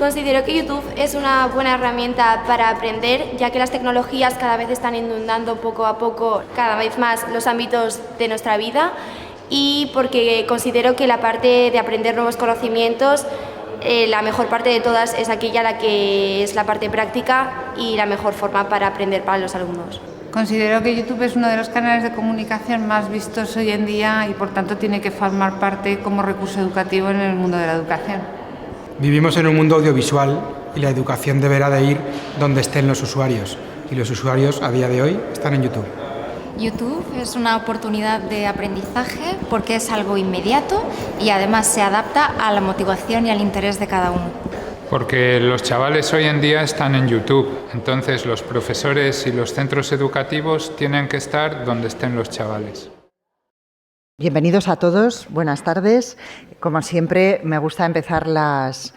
Considero que YouTube es una buena herramienta para aprender, ya que las tecnologías cada vez están inundando poco a poco cada vez más los ámbitos de nuestra vida, y porque considero que la parte de aprender nuevos conocimientos, la mejor parte de todas es aquella la que es la parte práctica y la mejor forma para aprender para los alumnos. Considero que YouTube es uno de los canales de comunicación más vistos hoy en día y por tanto tiene que formar parte como recurso educativo en el mundo de la educación. Vivimos en un mundo audiovisual y la educación deberá de ir donde estén los usuarios, y los usuarios a día de hoy están en YouTube. YouTube es una oportunidad de aprendizaje porque es algo inmediato y además se adapta a la motivación y al interés de cada uno. Porque los chavales hoy en día están en YouTube, entonces los profesores y los centros educativos tienen que estar donde estén los chavales. Bienvenidos a todos, buenas tardes. Como siempre, me gusta empezar las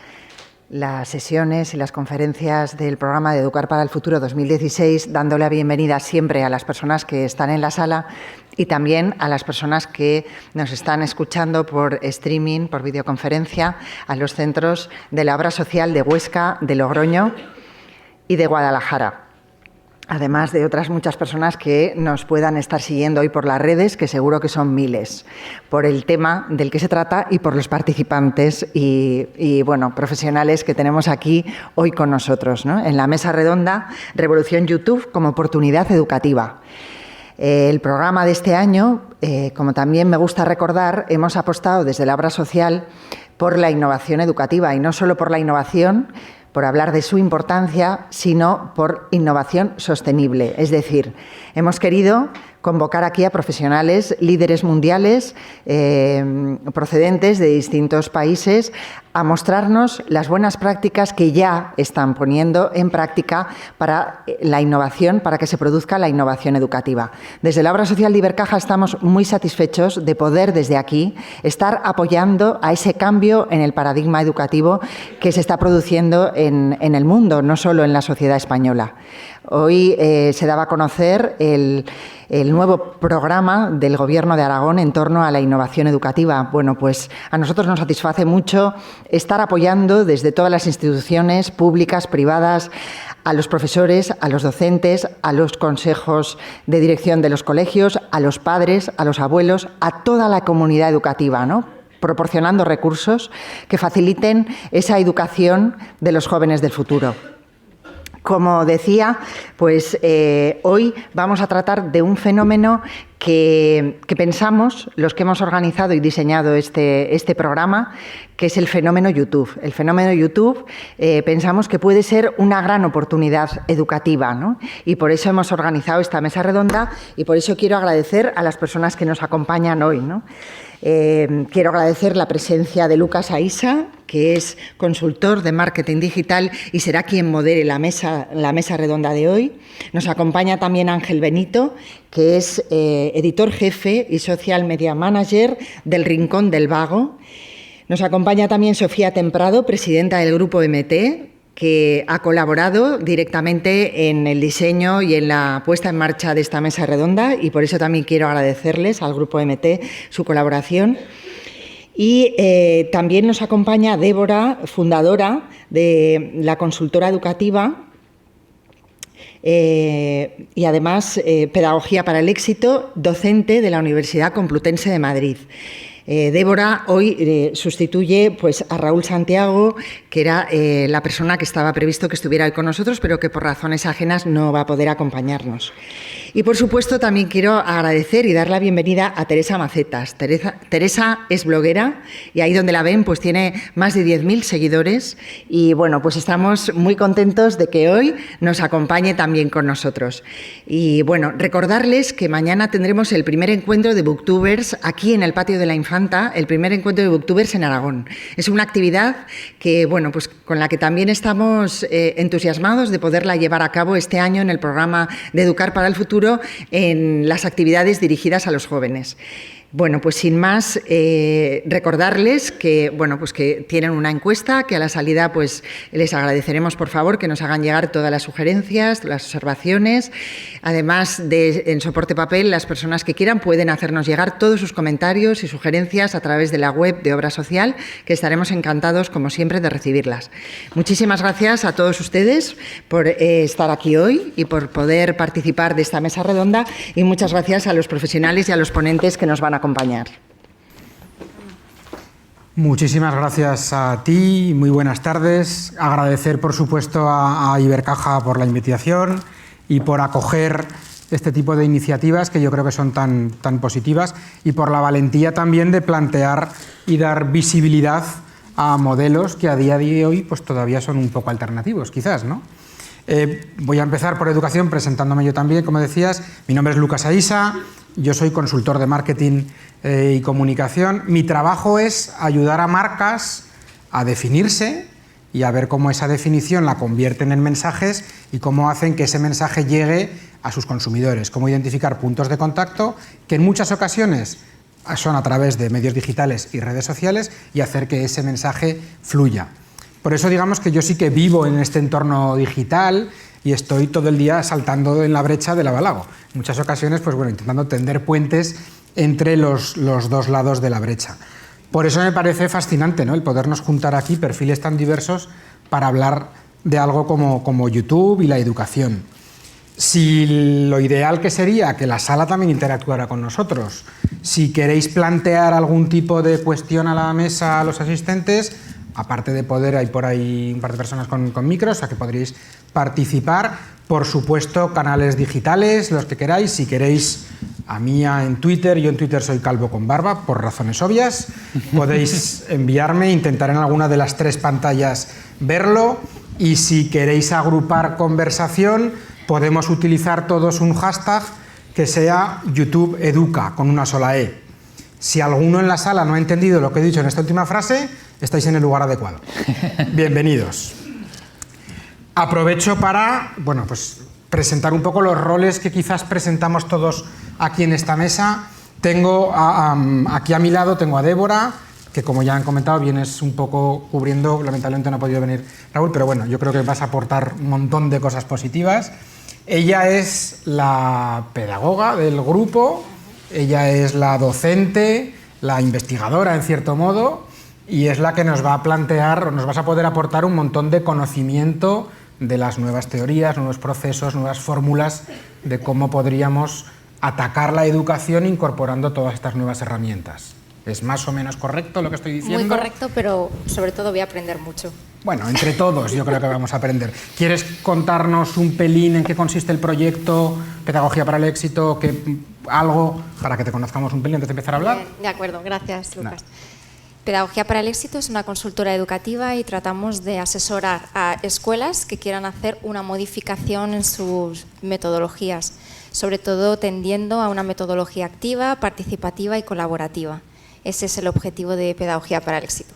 sesiones y las conferencias del programa de Educar para el Futuro 2016 dándole la bienvenida siempre a las personas que están en la sala y también a las personas que nos están escuchando por streaming, por videoconferencia, a los centros de la obra social de Huesca, de Logroño y de Guadalajara. Además de otras muchas personas que nos puedan estar siguiendo hoy por las redes, que seguro que son miles, por el tema del que se trata y por los participantes y profesionales que tenemos aquí hoy con nosotros, ¿no? En la mesa redonda Revolución YouTube como oportunidad educativa. El programa de este año, como también me gusta recordar, hemos apostado desde la obra social por la innovación educativa y no solo por la innovación, por hablar de su importancia, sino por innovación sostenible. Es decir, hemos querido convocar aquí a profesionales, líderes mundiales, procedentes de distintos países, a mostrarnos las buenas prácticas que ya están poniendo en práctica para la innovación, para que se produzca la innovación educativa. Desde la obra social de Ibercaja estamos muy satisfechos de poder desde aquí estar apoyando a ese cambio en el paradigma educativo que se está produciendo en el mundo, no solo en la sociedad española. Hoy se daba a conocer el nuevo programa del Gobierno de Aragón en torno a la innovación educativa. Bueno, pues a nosotros nos satisface mucho estar apoyando desde todas las instituciones públicas, privadas, a los profesores, a los docentes, a los consejos de dirección de los colegios, a los padres, a los abuelos, a toda la comunidad educativa, ¿no?, proporcionando recursos que faciliten esa educación de los jóvenes del futuro. Como decía, pues hoy vamos a tratar de un fenómeno que pensamos, los que hemos organizado y diseñado este programa, que es el fenómeno YouTube. El fenómeno YouTube pensamos que puede ser una gran oportunidad educativa, ¿no? Y por eso hemos organizado esta mesa redonda y por eso quiero agradecer a las personas que nos acompañan hoy, ¿no? Quiero agradecer la presencia de Lucas Aisa, que es consultor de marketing digital y será quien modere la mesa redonda de hoy. Nos acompaña también Ángel Benito, que es editor jefe y social media manager del Rincón del Vago. Nos acompaña también Sofía Temprado, presidenta del Grupo MT, que ha colaborado directamente en el diseño y en la puesta en marcha de esta mesa redonda y por eso también quiero agradecerles al Grupo MT su colaboración. Y también nos acompaña Débora, fundadora de la consultora educativa y además Pedagogía para el Éxito, docente de la Universidad Complutense de Madrid. Débora hoy sustituye pues, a Raúl Santiago, que era la persona que estaba previsto que estuviera hoy con nosotros, pero que por razones ajenas no va a poder acompañarnos. Y, por supuesto, también quiero agradecer y dar la bienvenida a Teresa Macetas. Teresa es bloguera y ahí donde la ven pues tiene más de 10.000 seguidores y, bueno, pues estamos muy contentos de que hoy nos acompañe también con nosotros. Y, bueno, recordarles que mañana tendremos el primer encuentro de Booktubers aquí en el Patio de la Infanta, el primer encuentro de Booktubers en Aragón. Es una actividad que, bueno, pues con la que también estamos entusiasmados de poderla llevar a cabo este año en el programa de Educar para el Futuro en las actividades dirigidas a los jóvenes. Bueno, pues sin más, recordarles que, bueno, pues que tienen una encuesta, que a la salida pues les agradeceremos, por favor, que nos hagan llegar todas las sugerencias, las observaciones. Además en soporte papel, las personas que quieran pueden hacernos llegar todos sus comentarios y sugerencias a través de la web de Obra Social, que estaremos encantados, como siempre, de recibirlas. Muchísimas gracias a todos ustedes por estar aquí hoy y por poder participar de esta mesa redonda, y muchas gracias a los profesionales y a los ponentes que nos van a acompañar. Muchísimas gracias a ti, muy buenas tardes. Agradecer, por supuesto, a Ibercaja por la invitación y por acoger este tipo de iniciativas que yo creo que son tan positivas, y por la valentía también de plantear y dar visibilidad a modelos que a día de hoy pues todavía son un poco alternativos, quizás, ¿no? Voy a empezar por educación presentándome yo también, como decías. Mi nombre es Lucas Aisa, yo soy consultor de marketing y comunicación. Mi trabajo es ayudar a marcas a definirse y a ver cómo esa definición la convierten en mensajes y cómo hacen que ese mensaje llegue a sus consumidores, cómo identificar puntos de contacto que en muchas ocasiones son a través de medios digitales y redes sociales, y hacer que ese mensaje fluya. Por eso digamos que yo sí que vivo en este entorno digital y estoy todo el día saltando en la brecha del abalago. En muchas ocasiones, pues bueno, intentando tender puentes entre los dos lados de la brecha. Por eso me parece fascinante, ¿no?, el podernos juntar aquí perfiles tan diversos para hablar de algo como YouTube y la educación. Si lo ideal que sería que la sala también interactuara con nosotros. Si queréis plantear algún tipo de cuestión a la mesa a los asistentes, aparte de poder, hay por ahí un par de personas con micros, o sea que podréis participar. Por supuesto, canales digitales, los que queráis. Si queréis a mí en Twitter, yo en Twitter soy calvo con barba, por razones obvias. Podéis enviarme, intentar en alguna de las 3 pantallas verlo. Y si queréis agrupar conversación, podemos utilizar todos un hashtag que sea YouTube Educa, con una sola E. Si alguno en la sala no ha entendido lo que he dicho en esta última frase, estáis en el lugar adecuado. Bienvenidos. Aprovecho para, bueno, pues presentar un poco los roles que quizás presentamos todos aquí en esta mesa. Tengo aquí a mi lado tengo a Débora, que como ya han comentado, vienes un poco cubriendo, lamentablemente no ha podido venir Raúl, pero bueno, yo creo que vas a aportar un montón de cosas positivas. Ella es la pedagoga del grupo, ella es la docente, la investigadora en cierto modo, y es la que nos va a plantear, o nos vas a poder aportar un montón de conocimiento de las nuevas teorías, nuevos procesos, nuevas fórmulas de cómo podríamos atacar la educación incorporando todas estas nuevas herramientas. ¿Es más o menos correcto lo que estoy diciendo? Muy correcto, pero sobre todo voy a aprender mucho. Bueno, entre todos yo creo que vamos a aprender. ¿Quieres contarnos un pelín en qué consiste el proyecto Pedagogía para el Éxito? Algo para que te conozcamos un pelín antes de empezar a hablar. Bien, de acuerdo, gracias, Lucas. Pedagogía para el Éxito es una consultora educativa y tratamos de asesorar a escuelas que quieran hacer una modificación en sus metodologías, sobre todo tendiendo a una metodología activa, participativa y colaborativa. Ese es el objetivo de Pedagogía para el Éxito.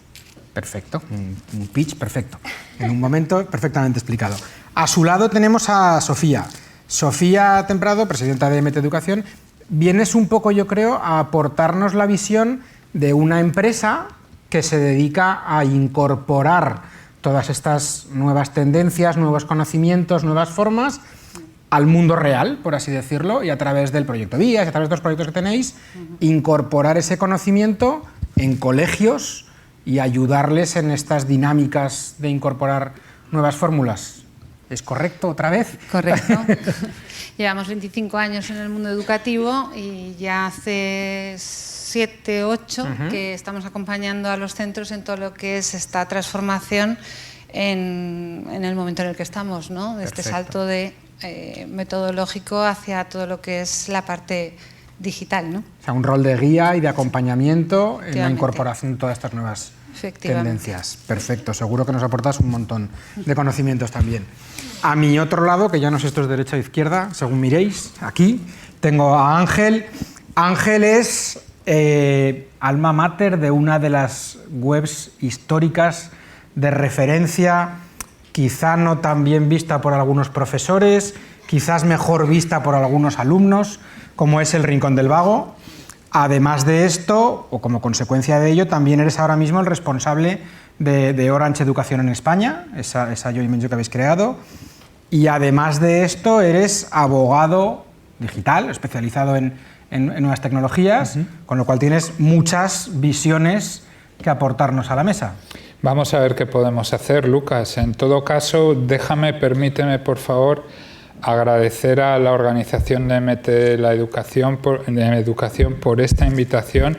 Perfecto, un pitch perfecto. En un momento perfectamente explicado. A su lado tenemos a Sofía. Sofía Temprado, presidenta de MT Educación. Vienes un poco, yo creo, a aportarnos la visión de una empresa que se dedica a incorporar todas estas nuevas tendencias, nuevos conocimientos, nuevas formas al mundo real, por así decirlo, y a través del proyecto Vías, a través de los proyectos que tenéis, incorporar ese conocimiento en colegios y ayudarles en estas dinámicas de incorporar nuevas fórmulas. ¿Es correcto otra vez? Correcto. Llevamos 25 años en el mundo educativo y ya hace 7, 8 que estamos acompañando a los centros en todo lo que es esta transformación en el momento en el que estamos, ¿no? De este salto de metodológico hacia todo lo que es la parte digital, ¿no? O sea, un rol de guía y de acompañamiento en la incorporación de todas estas nuevas tendencias. Perfecto, seguro que nos aportas un montón de conocimientos también. A mi otro lado, que ya no sé esto es derecha o izquierda, según miréis, aquí tengo a Ángel. Ángel es alma mater de una de las webs históricas de referencia, quizá no tan bien vista por algunos profesores, quizás mejor vista por algunos alumnos, como es El Rincón del Vago. Además de esto, o como consecuencia de ello, también eres ahora mismo el responsable de Orange Educación en España, esa joint venture que habéis creado. Y además de esto, eres abogado digital, especializado en nuevas tecnologías, con lo cual tienes muchas visiones que aportarnos a la mesa. Vamos a ver qué podemos hacer, Lucas. En todo caso, permíteme, por favor, agradecer a la organización de MT la Educación por esta invitación.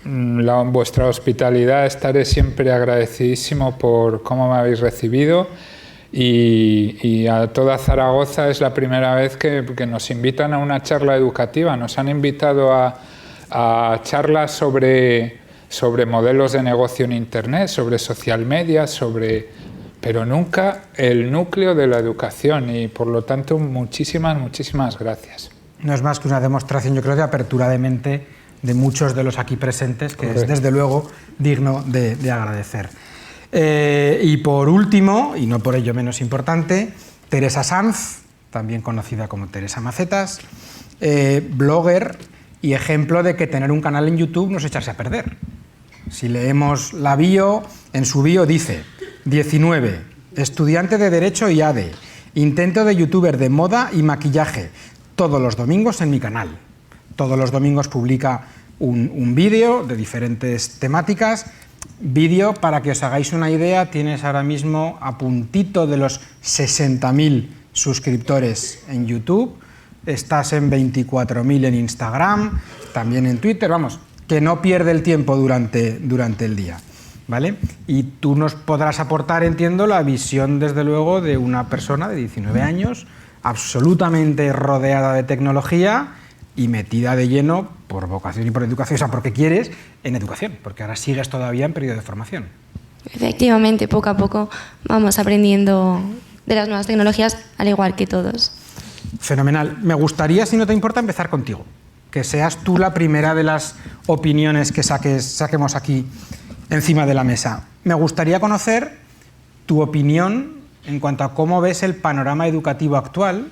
Vuestra hospitalidad, estaré siempre agradecidísimo por cómo me habéis recibido. Y a toda Zaragoza es la primera vez que nos invitan a una charla educativa. Nos han invitado a charlas sobre modelos de negocio en Internet, sobre social media, pero nunca el núcleo de la educación, y por lo tanto muchísimas gracias. No es más que una demostración, yo creo, de apertura de mente de muchos de los aquí presentes, que es desde luego digno de agradecer. Y por último, y no por ello menos importante, Teresa Sanz, también conocida como Teresa Macetas, blogger y ejemplo de que tener un canal en YouTube no es echarse a perder. Si leemos la bio, en su bio dice: 19, estudiante de Derecho y ADE, intento de youtuber de moda y maquillaje, todos los domingos en mi canal. Todos los domingos publica un vídeo de diferentes temáticas. Vídeo, para que os hagáis una idea, tienes ahora mismo a puntito de los 60.000 suscriptores en YouTube, estás en 24.000 en Instagram, también en Twitter, vamos, que no pierde el tiempo durante el día, ¿vale? Y tú nos podrás aportar, entiendo, la visión, desde luego, de una persona de 19 años, absolutamente rodeada de tecnología y metida de lleno por vocación y por educación, o sea, porque quieres en educación, porque ahora sigues todavía en periodo de formación. Efectivamente, poco a poco vamos aprendiendo de las nuevas tecnologías, al igual que todos. Fenomenal. Me gustaría, si no te importa, empezar contigo, que seas tú la primera de las opiniones que saquemos aquí encima de la mesa. Me gustaría conocer tu opinión en cuanto a cómo ves el panorama educativo actual,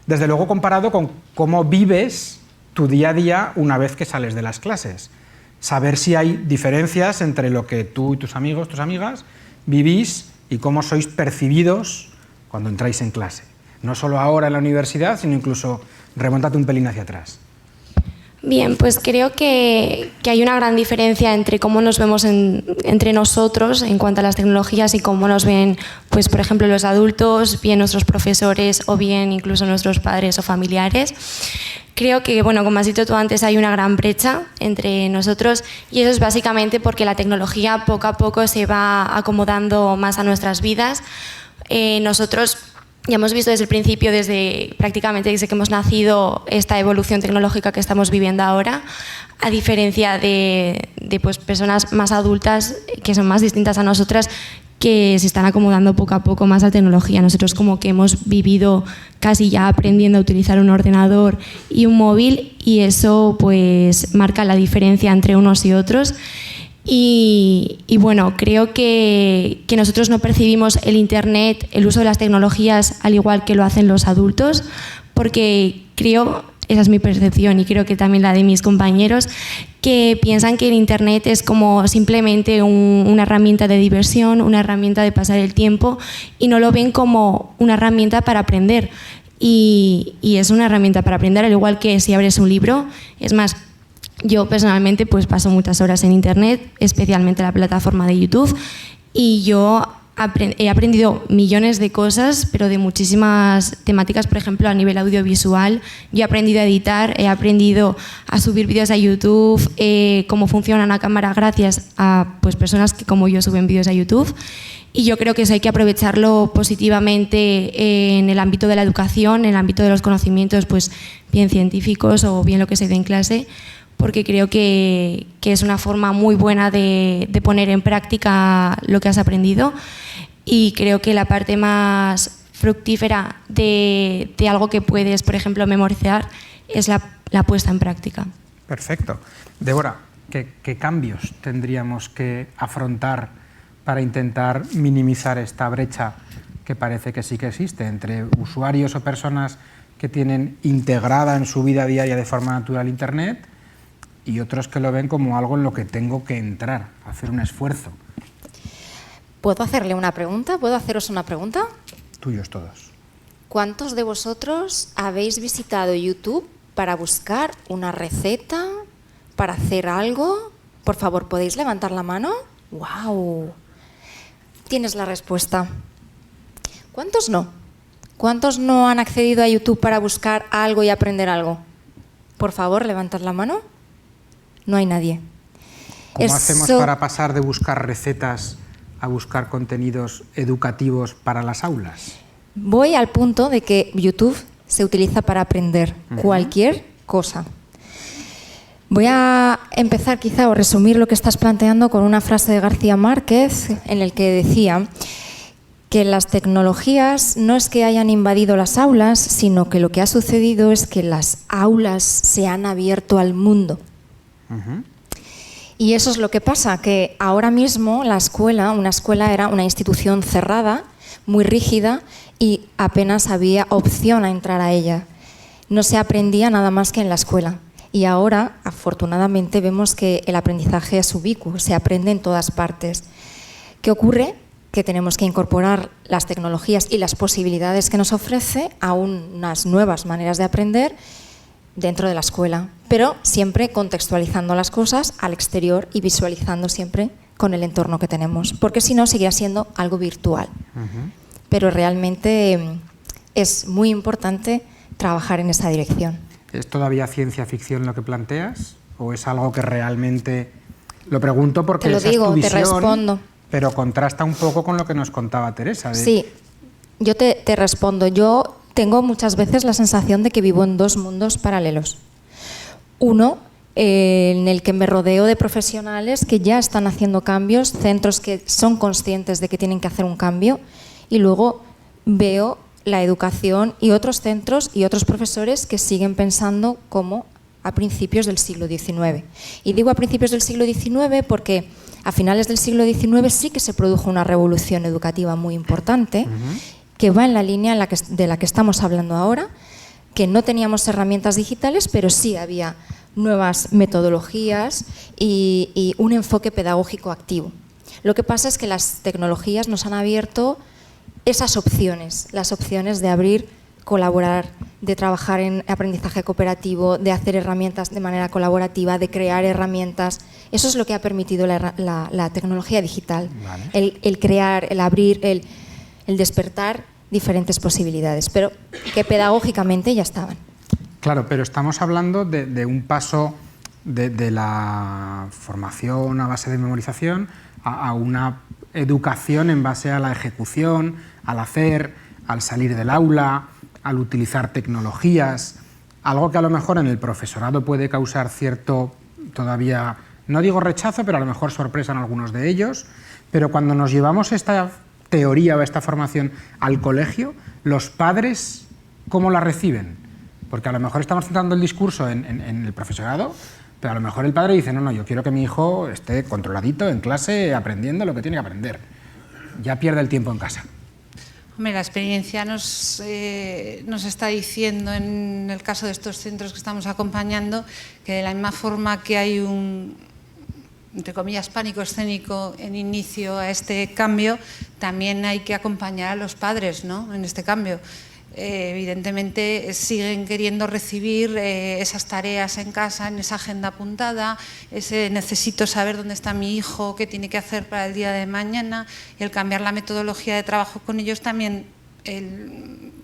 desde luego comparado con cómo vives tu día a día una vez que sales de las clases. Saber si hay diferencias entre lo que tú y tus amigos, tus amigas, vivís y cómo sois percibidos cuando entráis en clase. No solo ahora en la universidad, sino incluso remóntate un pelín hacia atrás. Bien, pues creo que hay una gran diferencia entre cómo nos vemos entre nosotros en cuanto a las tecnologías y cómo nos ven, pues por ejemplo, los adultos, bien nuestros profesores o bien incluso nuestros padres o familiares. Creo que, bueno, como has dicho tú antes, hay una gran brecha entre nosotros, y eso es básicamente porque la tecnología poco a poco se va acomodando más a nuestras vidas. Nosotros ya hemos visto desde el principio, prácticamente desde que hemos nacido, esta evolución tecnológica que estamos viviendo ahora, a diferencia de pues, personas más adultas que son más distintas a nosotras, que se están acomodando poco a poco más a la tecnología. Nosotros como que hemos vivido casi ya aprendiendo a utilizar un ordenador y un móvil, y eso pues marca la diferencia entre unos y otros. Y bueno, creo que nosotros no percibimos el Internet, el uso de las tecnologías, al igual que lo hacen los adultos, porque creo, esa es mi percepción y creo que también la de mis compañeros, que piensan que el Internet es como simplemente una herramienta de diversión, una herramienta de pasar el tiempo, y no lo ven como una herramienta para aprender. Y es una herramienta para aprender, al igual que si abres un libro. Es más, yo personalmente pues paso muchas horas en Internet, especialmente en la plataforma de YouTube, y yo he aprendido millones de cosas, pero de muchísimas temáticas. Por ejemplo, a nivel audiovisual, yo he aprendido a editar, he aprendido a subir vídeos a YouTube, cómo funciona una cámara gracias a pues, personas que como yo suben vídeos a YouTube. Y yo creo que eso hay que aprovecharlo positivamente en el ámbito de la educación, en el ámbito de los conocimientos, pues bien científicos o bien lo que se dé en clase, porque creo que es una forma muy buena de poner en práctica lo que has aprendido, y creo que la parte más fructífera de algo que puedes, por ejemplo, memorizar es la puesta en práctica. Perfecto. Débora, ¿qué cambios tendríamos que afrontar para intentar minimizar esta brecha que parece que sí que existe entre usuarios o personas que tienen integrada en su vida diaria de forma natural Internet, y otros que lo ven como algo en lo que tengo que entrar, hacer un esfuerzo. ¿Puedo hacerle una pregunta? ¿Puedo haceros una pregunta? Tuyos todos. ¿Cuántos de vosotros habéis visitado YouTube para buscar una receta, para hacer algo? Por favor, ¿podéis levantar la mano? ¡Wow! Tienes la respuesta. ¿Cuántos no? ¿Cuántos no han accedido a YouTube para buscar algo y aprender algo? Por favor, levantad la mano. No hay nadie. ¿Cómo hacemos para pasar de buscar recetas a buscar contenidos educativos para las aulas? Voy al punto de que YouTube se utiliza para aprender cualquier cosa. Voy a empezar quizá o resumir lo que estás planteando con una frase de García Márquez en el que decía que las tecnologías no es que hayan invadido las aulas, sino que lo que ha sucedido es que las aulas se han abierto al mundo. Y eso es lo que pasa, que ahora mismo una escuela era una institución cerrada, muy rígida, y apenas había opción a entrar a ella. No se aprendía nada más que en la escuela. Y ahora, afortunadamente, vemos que el aprendizaje es ubicuo, se aprende en todas partes. ¿Qué ocurre? Que tenemos que incorporar las tecnologías y las posibilidades que nos ofrece a unas nuevas maneras de aprender dentro de la escuela, pero siempre contextualizando las cosas al exterior y visualizando siempre con el entorno que tenemos, porque si no seguirá siendo algo virtual. Pero realmente es muy importante trabajar en esa dirección. ¿Es todavía ciencia ficción lo que planteas? ¿O es algo que realmente...? Lo pregunto porque te lo esa digo, es tu visión, te respondo. Pero contrasta un poco con lo que nos contaba Teresa. Sí, yo te respondo. Yo tengo muchas veces la sensación de que vivo en dos mundos paralelos. Uno, en el que me rodeo de profesionales que ya están haciendo cambios, centros que son conscientes de que tienen que hacer un cambio, y luego veo la educación y otros centros y otros profesores que siguen pensando como a principios del siglo XIX. Y digo a principios del siglo XIX porque a finales del siglo XIX sí que se produjo una revolución educativa muy importante, que va en la línea de la que estamos hablando ahora, que no teníamos herramientas digitales, pero sí había nuevas metodologías y un enfoque pedagógico activo. Lo que pasa es que las tecnologías nos han abierto esas opciones, las opciones de abrir, colaborar, de trabajar en aprendizaje cooperativo, de hacer herramientas de manera colaborativa, de crear herramientas. Eso es lo que ha permitido la tecnología digital. Vale. El crear, el abrir, el despertar diferentes posibilidades, pero que pedagógicamente ya estaban. Claro, pero estamos hablando de un paso de la formación a base de memorización a una educación en base a la ejecución, al hacer, al salir del aula, al utilizar tecnologías, algo que a lo mejor en el profesorado puede causar cierto, todavía, no digo rechazo, pero a lo mejor sorpresa en algunos de ellos, pero cuando nos llevamos esta teoría o esta formación al colegio, los padres, ¿cómo la reciben? Porque a lo mejor estamos centrando el discurso en el profesorado, pero a lo mejor el padre dice, no, yo quiero que mi hijo esté controladito en clase, aprendiendo lo que tiene que aprender. Ya pierde el tiempo en casa. Hombre, la experiencia nos está diciendo, en el caso de estos centros que estamos acompañando, que de la misma forma que hay un, entre comillas, pánico escénico en inicio a este cambio, también hay que acompañar a los padres, ¿no?, en este cambio. Evidentemente siguen queriendo recibir esas tareas en casa, en esa agenda apuntada, ese necesito saber dónde está mi hijo, qué tiene que hacer para el día de mañana, y el cambiar la metodología de trabajo con ellos también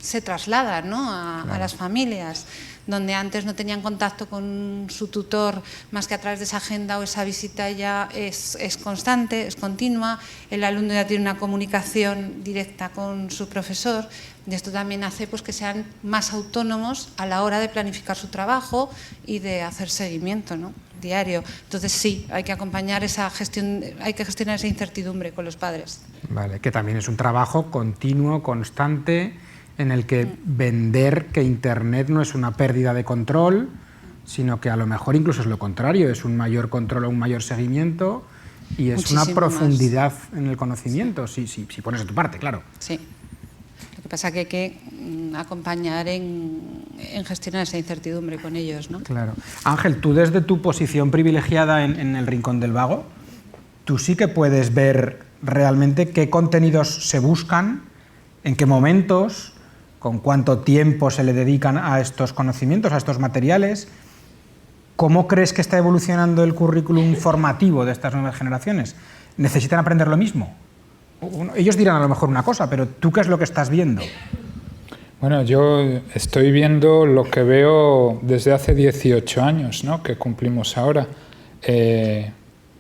se traslada, ¿no?, a las familias, donde antes no tenían contacto con su tutor más que a través de esa agenda o esa visita ya es constante, es continua, el alumno ya tiene una comunicación directa con su profesor, y esto también hace pues que sean más autónomos a la hora de planificar su trabajo y de hacer seguimiento, ¿no?, diario. Entonces sí, hay que acompañar esa gestión, hay que gestionar esa incertidumbre con los padres. Vale, que también es un trabajo continuo, constante, en el que vender que Internet no es una pérdida de control, sino que a lo mejor incluso es lo contrario, es un mayor control o un mayor seguimiento, y es muchísimo una profundidad más en el conocimiento, si pones de tu parte, claro. Sí. que pasa que hay que acompañar en gestionar esa incertidumbre con ellos, ¿no? Claro. Ángel, tú desde tu posición privilegiada en el Rincón del Vago, tú sí que puedes ver realmente qué contenidos se buscan, en qué momentos, con cuánto tiempo se le dedican a estos conocimientos, a estos materiales. ¿Cómo crees que está evolucionando el currículum formativo de estas nuevas generaciones? ¿Necesitan aprender lo mismo? Ellos dirán a lo mejor una cosa, pero ¿tú qué es lo que estás viendo? Bueno, yo estoy viendo lo que veo desde hace 18 años, ¿no?, que cumplimos ahora.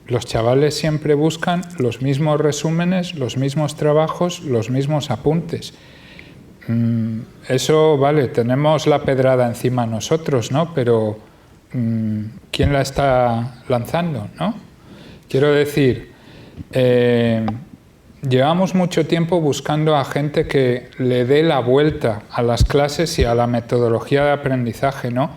Los chavales siempre buscan los mismos resúmenes, los mismos trabajos, los mismos apuntes. Eso, vale, tenemos la pedrada encima nosotros, ¿no?, pero ¿quién la está lanzando, no? Quiero decir, llevamos mucho tiempo buscando a gente que le dé la vuelta a las clases y a la metodología de aprendizaje, ¿no?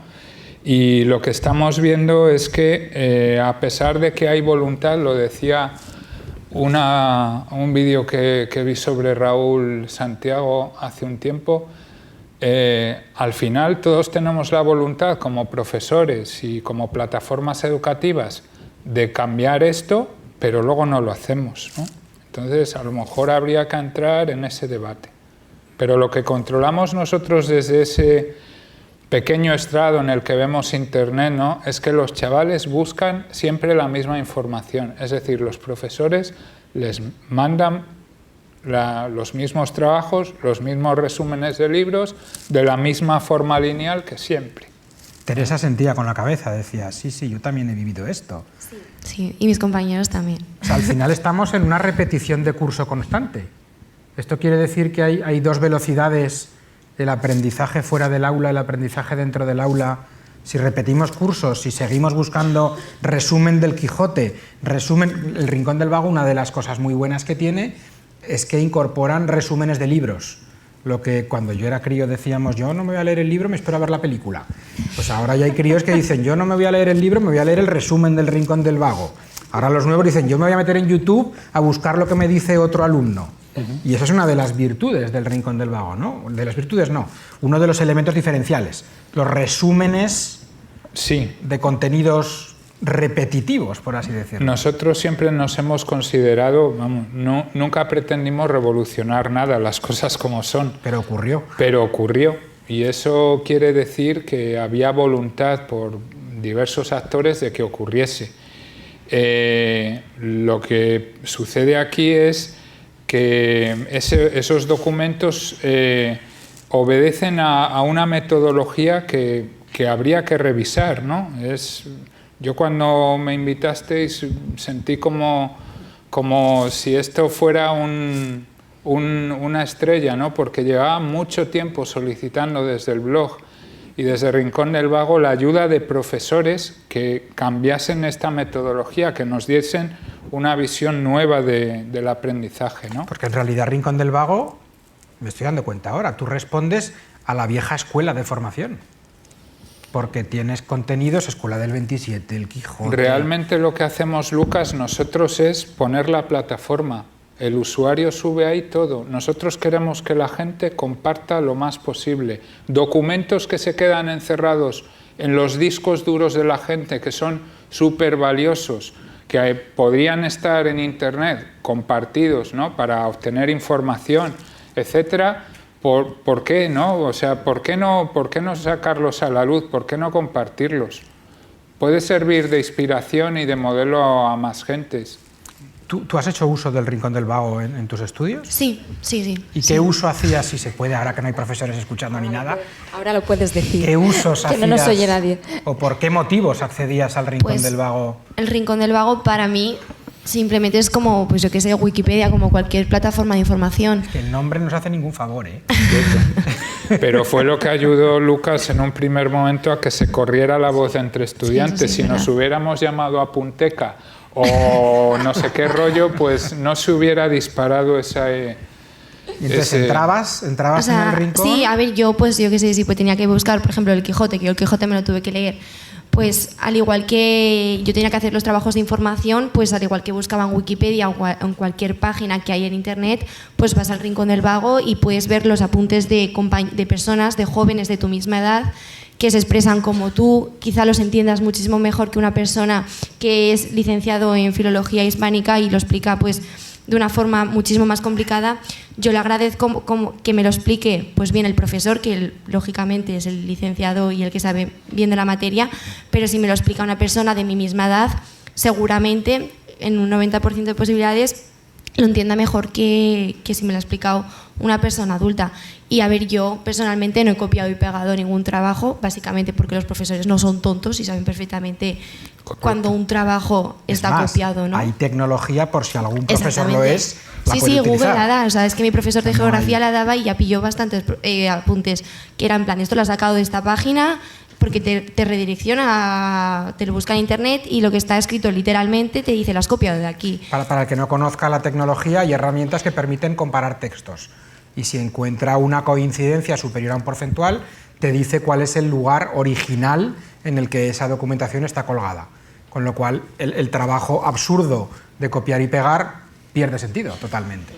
Y lo que estamos viendo es que, a pesar de que hay voluntad, lo decía un vídeo que vi sobre Raúl Santiago hace un tiempo, al final todos tenemos la voluntad como profesores y como plataformas educativas de cambiar esto, pero luego no lo hacemos, ¿no? Entonces, a lo mejor habría que entrar en ese debate. Pero lo que controlamos nosotros desde ese pequeño estrado en el que vemos Internet, ¿no?, es que los chavales buscan siempre la misma información. Es decir, los profesores les mandan los mismos trabajos, los mismos resúmenes de libros, de la misma forma lineal que siempre. Teresa sentía con la cabeza, decía, sí, yo también he vivido esto. Sí, y mis compañeros también. O sea, al final estamos en una repetición de curso constante. Esto quiere decir que hay dos velocidades, el aprendizaje fuera del aula, el aprendizaje dentro del aula. Si repetimos cursos, si seguimos buscando resumen del Quijote, el Rincón del Vago, una de las cosas muy buenas que tiene es que incorporan resúmenes de libros. Lo que cuando yo era crío decíamos, yo no me voy a leer el libro, me espero a ver la película. Pues ahora ya hay críos que dicen, yo no me voy a leer el libro, me voy a leer el resumen del Rincón del Vago. Ahora los nuevos dicen, yo me voy a meter en YouTube a buscar lo que me dice otro alumno. Y esa es una de las virtudes del Rincón del Vago, ¿no? De las virtudes no, uno de los elementos diferenciales. Los resúmenes de contenidos repetitivos, por así decirlo. Nosotros siempre nos hemos considerado, nunca pretendimos revolucionar nada, las cosas como son. Pero ocurrió. Y eso quiere decir que había voluntad por diversos actores de que ocurriese. Lo que sucede aquí es que esos documentos obedecen a una metodología que habría que revisar, ¿no? Yo cuando me invitasteis sentí como si esto fuera una estrella, ¿no? Porque llevaba mucho tiempo solicitando desde el blog y desde Rincón del Vago la ayuda de profesores que cambiasen esta metodología, que nos diesen una visión nueva del aprendizaje, ¿no? Porque en realidad Rincón del Vago, me estoy dando cuenta ahora, tú respondes a la vieja escuela de formación. Porque tienes contenidos, Escuela del 27, el Quijote... Realmente lo que hacemos, Lucas, nosotros es poner la plataforma. El usuario sube ahí todo. Nosotros queremos que la gente comparta lo más posible. Documentos que se quedan encerrados en los discos duros de la gente, que son súper valiosos, que podrían estar en Internet compartidos, ¿no?, para obtener información, etcétera. ¿Por qué no? O sea, ¿por qué no sacarlos a la luz? ¿Por qué no compartirlos? Puede servir de inspiración y de modelo a más gentes. ¿Tú has hecho uso del Rincón del Vago en tus estudios? Sí. ¿Y qué uso hacías, si se puede, ahora que no hay profesores escuchando ni nada? Ahora lo puedes decir. ¿Qué usos hacías? Que no nos oye nadie. ¿O por qué motivos accedías al Rincón del Vago? El Rincón del Vago para mí simplemente es como, pues yo qué sé, Wikipedia, como cualquier plataforma de información. Es que el nombre no nos hace ningún favor, ¿eh? Pero fue lo que ayudó, Lucas, en un primer momento a que se corriera la voz entre estudiantes. Sí, si nos hubiéramos llamado Apunteca o no sé qué rollo, pues no se hubiera disparado esa... ¿Y entonces entrabas en el Rincón? Sí, a ver, yo qué sé, sí, pues tenía que buscar, por ejemplo, el Quijote, que yo el Quijote me lo tuve que leer pues al igual que yo tenía que hacer los trabajos de información, pues al igual que buscaba en Wikipedia o en cualquier página que hay en internet, pues vas al Rincón del Vago y puedes ver los apuntes de personas, de jóvenes de tu misma edad, que se expresan como tú, quizá los entiendas muchísimo mejor que una persona que es licenciado en Filología Hispánica y lo explica pues de una forma muchísimo más complicada. Yo le agradezco que me lo explique pues bien el profesor, que lógicamente es el licenciado y el que sabe bien de la materia, pero si me lo explica una persona de mi misma edad, seguramente en un 90% de posibilidades lo entienda mejor que si me lo ha explicado una persona adulta. Y a ver, yo personalmente no he copiado y pegado ningún trabajo, básicamente porque los profesores no son tontos y saben perfectamente cuando un trabajo está copiado, ¿no? Hay tecnología por si algún profesor lo es, la puede Google utilizar. la da. O sea, es que mi profesor de geografía la daba y ya pilló bastantes apuntes que eran en plan, esto lo ha sacado de esta página, porque te redirecciona, te lo busca en internet y lo que está escrito literalmente te dice, lo has copiado de aquí. Para el que no conozca la tecnología, hay herramientas que permiten comparar textos. Y si encuentra una coincidencia superior a un porcentual, te dice cuál es el lugar original en el que esa documentación está colgada. Con lo cual, el trabajo absurdo de copiar y pegar pierde sentido totalmente.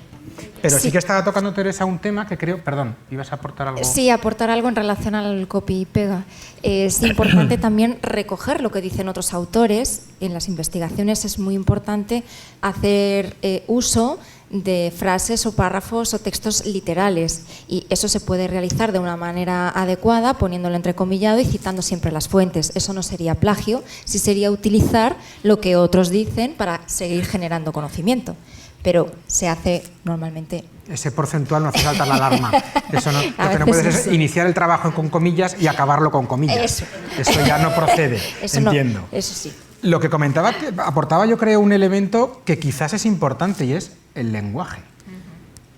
Pero sí que estaba tocando, Teresa, un tema que creo... Perdón, ¿ibas a aportar algo? Sí, aportar algo en relación al copy y pega. Es importante también recoger lo que dicen otros autores. En las investigaciones es muy importante hacer uso de frases o párrafos o textos literales, y eso se puede realizar de una manera adecuada poniéndolo entrecomillado y citando siempre las fuentes. Eso no sería plagio, sí sería utilizar lo que otros dicen para seguir generando conocimiento, pero se hace normalmente. Ese porcentual no hace saltar la alarma. Eso no, lo que no puedes es iniciar el trabajo con comillas y acabarlo con comillas. Eso ya no procede, eso entiendo. No, eso sí. Lo que comentaba, aportaba yo creo un elemento que quizás es importante y es el lenguaje.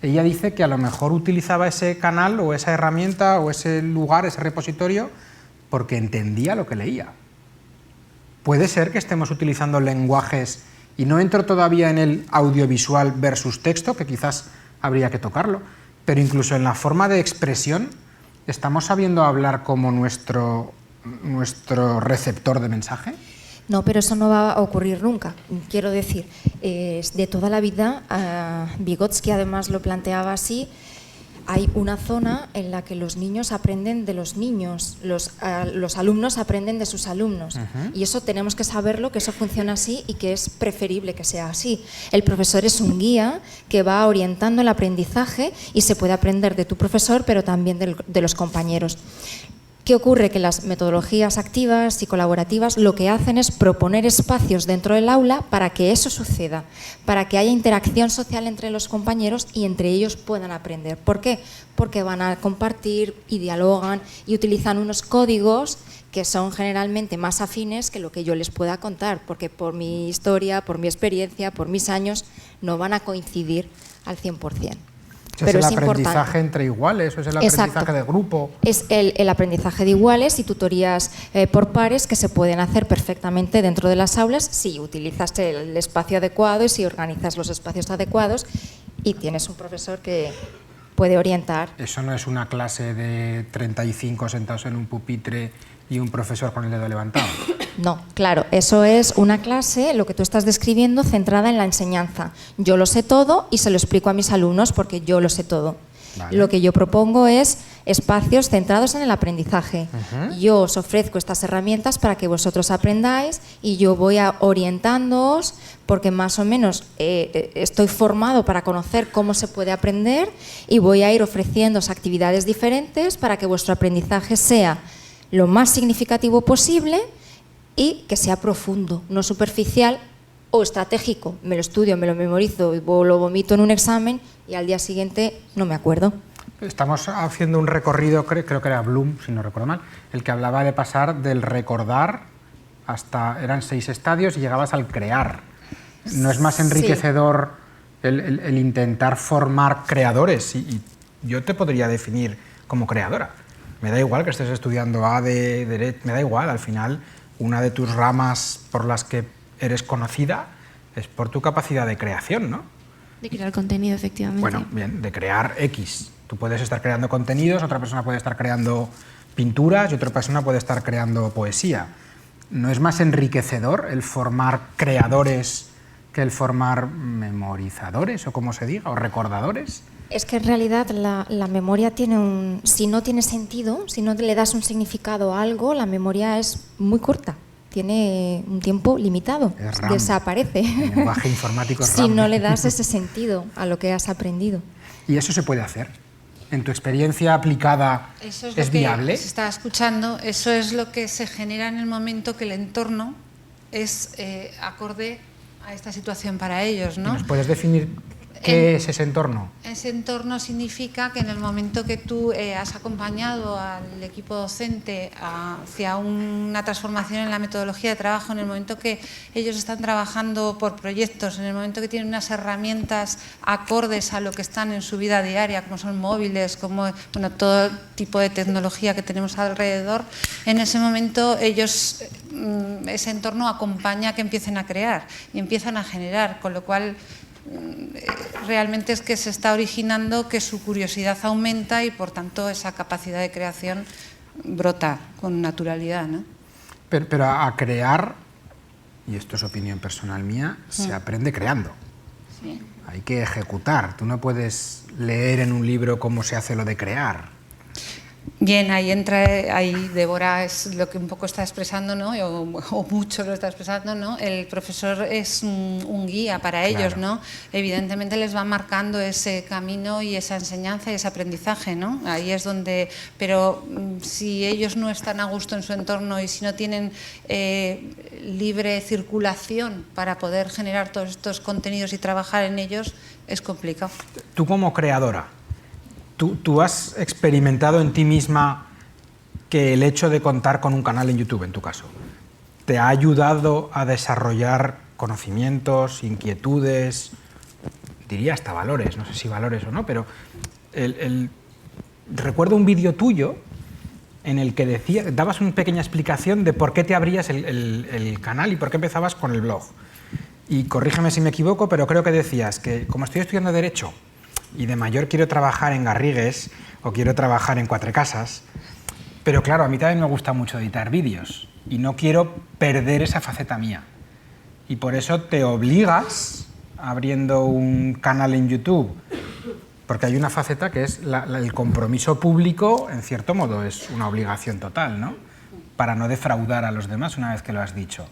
Ella dice que a lo mejor utilizaba ese canal o esa herramienta o ese lugar, ese repositorio, porque entendía lo que leía. Puede ser que estemos utilizando lenguajes, y no entro todavía en el audiovisual versus texto, que quizás habría que tocarlo, pero incluso en la forma de expresión, ¿estamos sabiendo hablar como nuestro receptor de mensaje? No, pero eso no va a ocurrir nunca. Quiero decir, de toda la vida, Vygotsky además lo planteaba así, hay una zona en la que los niños aprenden de los niños, los alumnos aprenden de sus alumnos. Y eso tenemos que saberlo, que eso funciona así y que es preferible que sea así. El profesor es un guía que va orientando el aprendizaje y se puede aprender de tu profesor, pero también de los compañeros. ¿Qué ocurre? Que las metodologías activas y colaborativas lo que hacen es proponer espacios dentro del aula para que eso suceda, para que haya interacción social entre los compañeros y entre ellos puedan aprender. ¿Por qué? Porque van a compartir y dialogan y utilizan unos códigos que son generalmente más afines que lo que yo les pueda contar, porque por mi historia, por mi experiencia, por mis años, no van a coincidir al 100%. Pero es el aprendizaje entre iguales, o es el aprendizaje de grupo. Es el aprendizaje de iguales y tutorías por pares que se pueden hacer perfectamente dentro de las aulas si utilizas el espacio adecuado y si organizas los espacios adecuados y tienes un profesor que puede orientar. Eso no es una clase de 35 sentados en un pupitre y un profesor con el dedo levantado. No, claro, eso es una clase, lo que tú estás describiendo, centrada en la enseñanza. Yo lo sé todo y se lo explico a mis alumnos porque yo lo sé todo. Vale. Lo que yo propongo es espacios centrados en el aprendizaje. Yo os ofrezco estas herramientas para que vosotros aprendáis y yo voy orientándoos porque más o menos estoy formado para conocer cómo se puede aprender y voy a ir ofreciéndoos actividades diferentes para que vuestro aprendizaje sea lo más significativo posible y que sea profundo, no superficial o estratégico. Me lo estudio, me lo memorizo, lo vomito en un examen y al día siguiente no me acuerdo. Estamos haciendo un recorrido, creo que era Bloom, si no recuerdo mal, el que hablaba de pasar del recordar hasta, eran 6 estadios y llegabas al crear. ¿No es más enriquecedor el intentar formar creadores? Y yo te podría definir como creadora. Me da igual que estés estudiando A de Derecho, me da igual, al final una de tus ramas por las que eres conocida es por tu capacidad de creación, ¿no? De crear contenido, efectivamente. Bueno, bien, de crear X. Tú puedes estar creando contenidos, otra persona puede estar creando pinturas y otra persona puede estar creando poesía. ¿no es más enriquecedor el formar creadores que el formar memorizadores, o como se diga, o recordadores? Es que en realidad la memoria tiene si no tiene sentido, si no le das un significado a algo, la memoria es muy corta. Tiene un tiempo limitado, desaparece. El lenguaje informático es si RAM. no le das ese sentido a lo que has aprendido. ¿Y eso se puede hacer? ¿En tu experiencia aplicada eso es viable? Se está escuchando, eso es lo que se genera en el momento que el entorno es acorde a esta situación para ellos, ¿no? ¿Nos puedes definir qué es ese entorno? Ese entorno significa que en el momento que tú has acompañado al equipo docente hacia una transformación en la metodología de trabajo, en el momento que ellos están trabajando por proyectos, en el momento que tienen unas herramientas acordes a lo que están en su vida diaria, como son móviles, como todo tipo de tecnología que tenemos alrededor, en ese momento ellos, ese entorno acompaña a que empiecen a crear y empiezan a generar, con lo cual realmente es que se está originando que su curiosidad aumenta y por tanto esa capacidad de creación brota con naturalidad, ¿no? Pero a crear, y esto es opinión personal mía, se aprende creando. Sí. Hay que ejecutar. Tú no puedes leer en un libro cómo se hace lo de crear. Bien, ahí Débora es lo que un poco está expresando, ¿no? O mucho lo está expresando, ¿no? El profesor es un guía para ellos, ¿no? Evidentemente les va marcando ese camino y esa enseñanza y ese aprendizaje, ¿no? Ahí es donde, pero si ellos no están a gusto en su entorno y si no tienen libre circulación para poder generar todos estos contenidos y trabajar en ellos, es complicado. Tú como creadora, ¿Tú has experimentado en ti misma que el hecho de contar con un canal en YouTube, en tu caso, te ha ayudado a desarrollar conocimientos, inquietudes, diría hasta valores, no sé si valores o no, pero recuerdo un vídeo tuyo en el que dabas una pequeña explicación de por qué te abrías el canal y por qué empezabas con el blog. Y corrígeme si me equivoco, pero creo que decías que como estoy estudiando Derecho, y de mayor quiero trabajar en Garrigues o quiero trabajar en Cuatrecasas, pero claro, a mí también me gusta mucho editar vídeos y no quiero perder esa faceta mía. Y por eso te obligas abriendo un canal en YouTube, porque hay una faceta que es el compromiso público, en cierto modo es una obligación total, ¿no? Para no defraudar a los demás una vez que lo has dicho.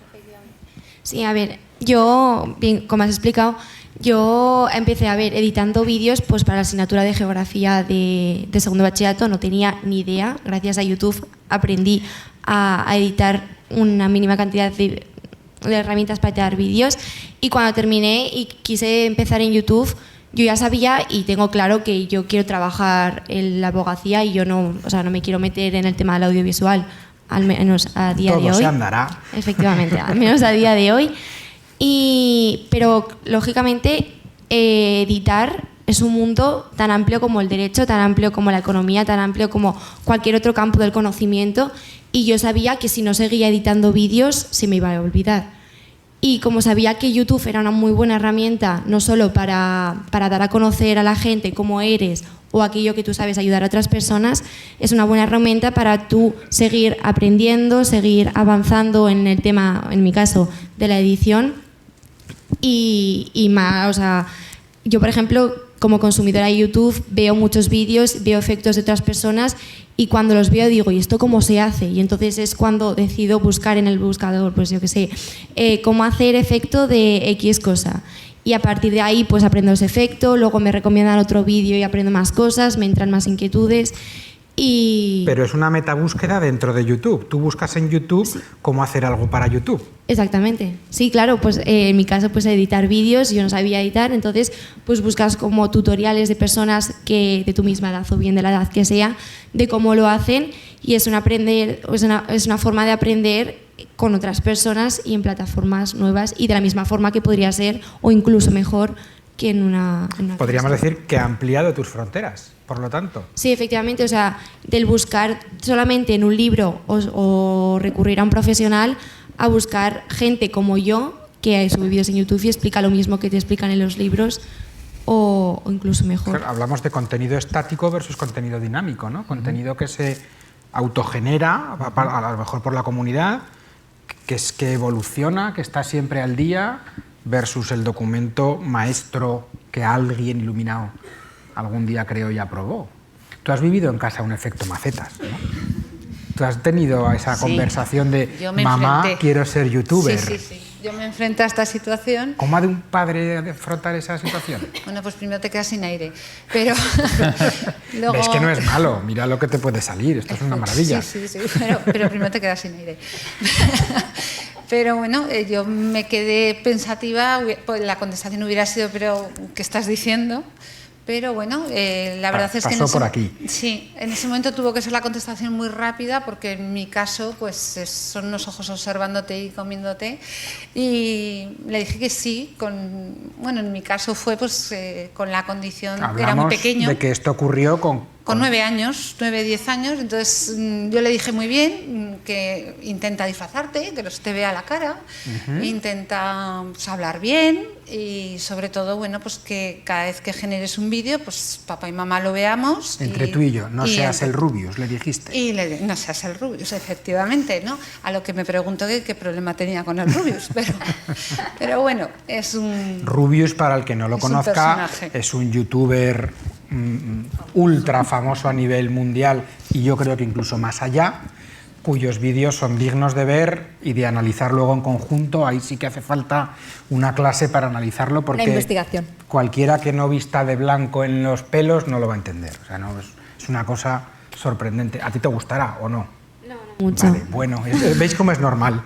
Sí, a ver, yo, bien, como has explicado, yo empecé editando vídeos pues para la asignatura de Geografía de segundo bachillerato, no tenía ni idea, gracias a YouTube aprendí a editar una mínima cantidad de herramientas para editar vídeos y cuando terminé y quise empezar en YouTube, yo ya sabía y tengo claro que yo quiero trabajar en la abogacía y yo no me quiero meter en el tema del audiovisual, al menos a día de hoy. Todo se andará. Efectivamente, al menos a día de hoy. Pero, lógicamente, editar es un mundo tan amplio como el derecho, tan amplio como la economía, tan amplio como cualquier otro campo del conocimiento y yo sabía que si no seguía editando vídeos se me iba a olvidar. Y como sabía que YouTube era una muy buena herramienta, no solo para dar a conocer a la gente cómo eres o aquello que tú sabes ayudar a otras personas, es una buena herramienta para tú seguir aprendiendo, seguir avanzando en el tema, en mi caso, de la edición. Y más, o sea, yo por ejemplo, como consumidora de YouTube, veo muchos vídeos, veo efectos de otras personas y cuando los veo digo, ¿y esto cómo se hace? Y entonces es cuando decido buscar en el buscador, pues yo qué sé, cómo hacer efecto de X cosa. Y a partir de ahí pues aprendo ese efecto, luego me recomiendan otro vídeo y aprendo más cosas, me entran más inquietudes. Pero es una metabúsqueda dentro de YouTube. Tú buscas en YouTube cómo hacer algo para YouTube. Exactamente. Sí, claro, pues en mi caso pues editar vídeos, yo no sabía editar, entonces pues buscas como tutoriales de personas que de tu misma edad o bien de la edad que sea, de cómo lo hacen y es una forma de aprender con otras personas y en plataformas nuevas y de la misma forma que podría ser o incluso mejor que en una Podríamos clase. decir que ha ampliado tus fronteras, por lo tanto. Sí, efectivamente, o sea, del buscar solamente en un libro o recurrir a un profesional a buscar gente como yo que sube vídeos en YouTube y explica lo mismo que te explican en los libros o incluso mejor. Claro, hablamos de contenido estático versus contenido dinámico, ¿no? Contenido que se autogenera, a lo mejor por la comunidad, que evoluciona, que está siempre al día, versus el documento maestro que alguien iluminado algún día creó y aprobó. Tú has vivido en casa un efecto macetas, ¿no? Tú has tenido esa conversación de mamá, quiero ser youtuber. Sí. Yo me enfrenté a esta situación. ¿Cómo ha de un padre afrontar esa situación? Bueno, pues primero te quedas sin aire, pero luego... Es que no es malo, mira lo que te puede salir, esto es una maravilla. Sí, pero primero te quedas sin aire. Pero bueno, yo me quedé pensativa, pues la contestación hubiera sido, pero ¿qué estás diciendo? Pero bueno, la verdad es que pasó por aquí. Sí, en ese momento tuvo que ser la contestación muy rápida, porque en mi caso pues son unos ojos observándote y comiéndote, y le dije que sí. Bueno, en mi caso fue pues con la condición que era muy pequeño. De que esto ocurrió con 9 años, 9, 10 años, entonces yo le dije muy bien que intenta disfrazarte, que no se te vea la cara, intenta pues, hablar bien, y sobre todo, bueno, pues que cada vez que generes un vídeo, pues papá y mamá lo veamos. Entre tú y yo, no seas el Rubius, le dijiste. Y no seas el Rubius, efectivamente, ¿no? A lo que me preguntó qué problema tenía con el Rubius, pero bueno, es un... Rubius, para el que no lo conozca, es un youtuber ultra famoso a nivel mundial y yo creo que incluso más allá, cuyos vídeos son dignos de ver y de analizar luego en conjunto. Ahí sí que hace falta una clase para analizarlo, porque una investigación. Cualquiera que no vista de blanco en los pelos no lo va a entender. O sea, no, es una cosa sorprendente. ¿A ti te gustará o no? No mucho. Vale, bueno, ¿veis cómo es normal?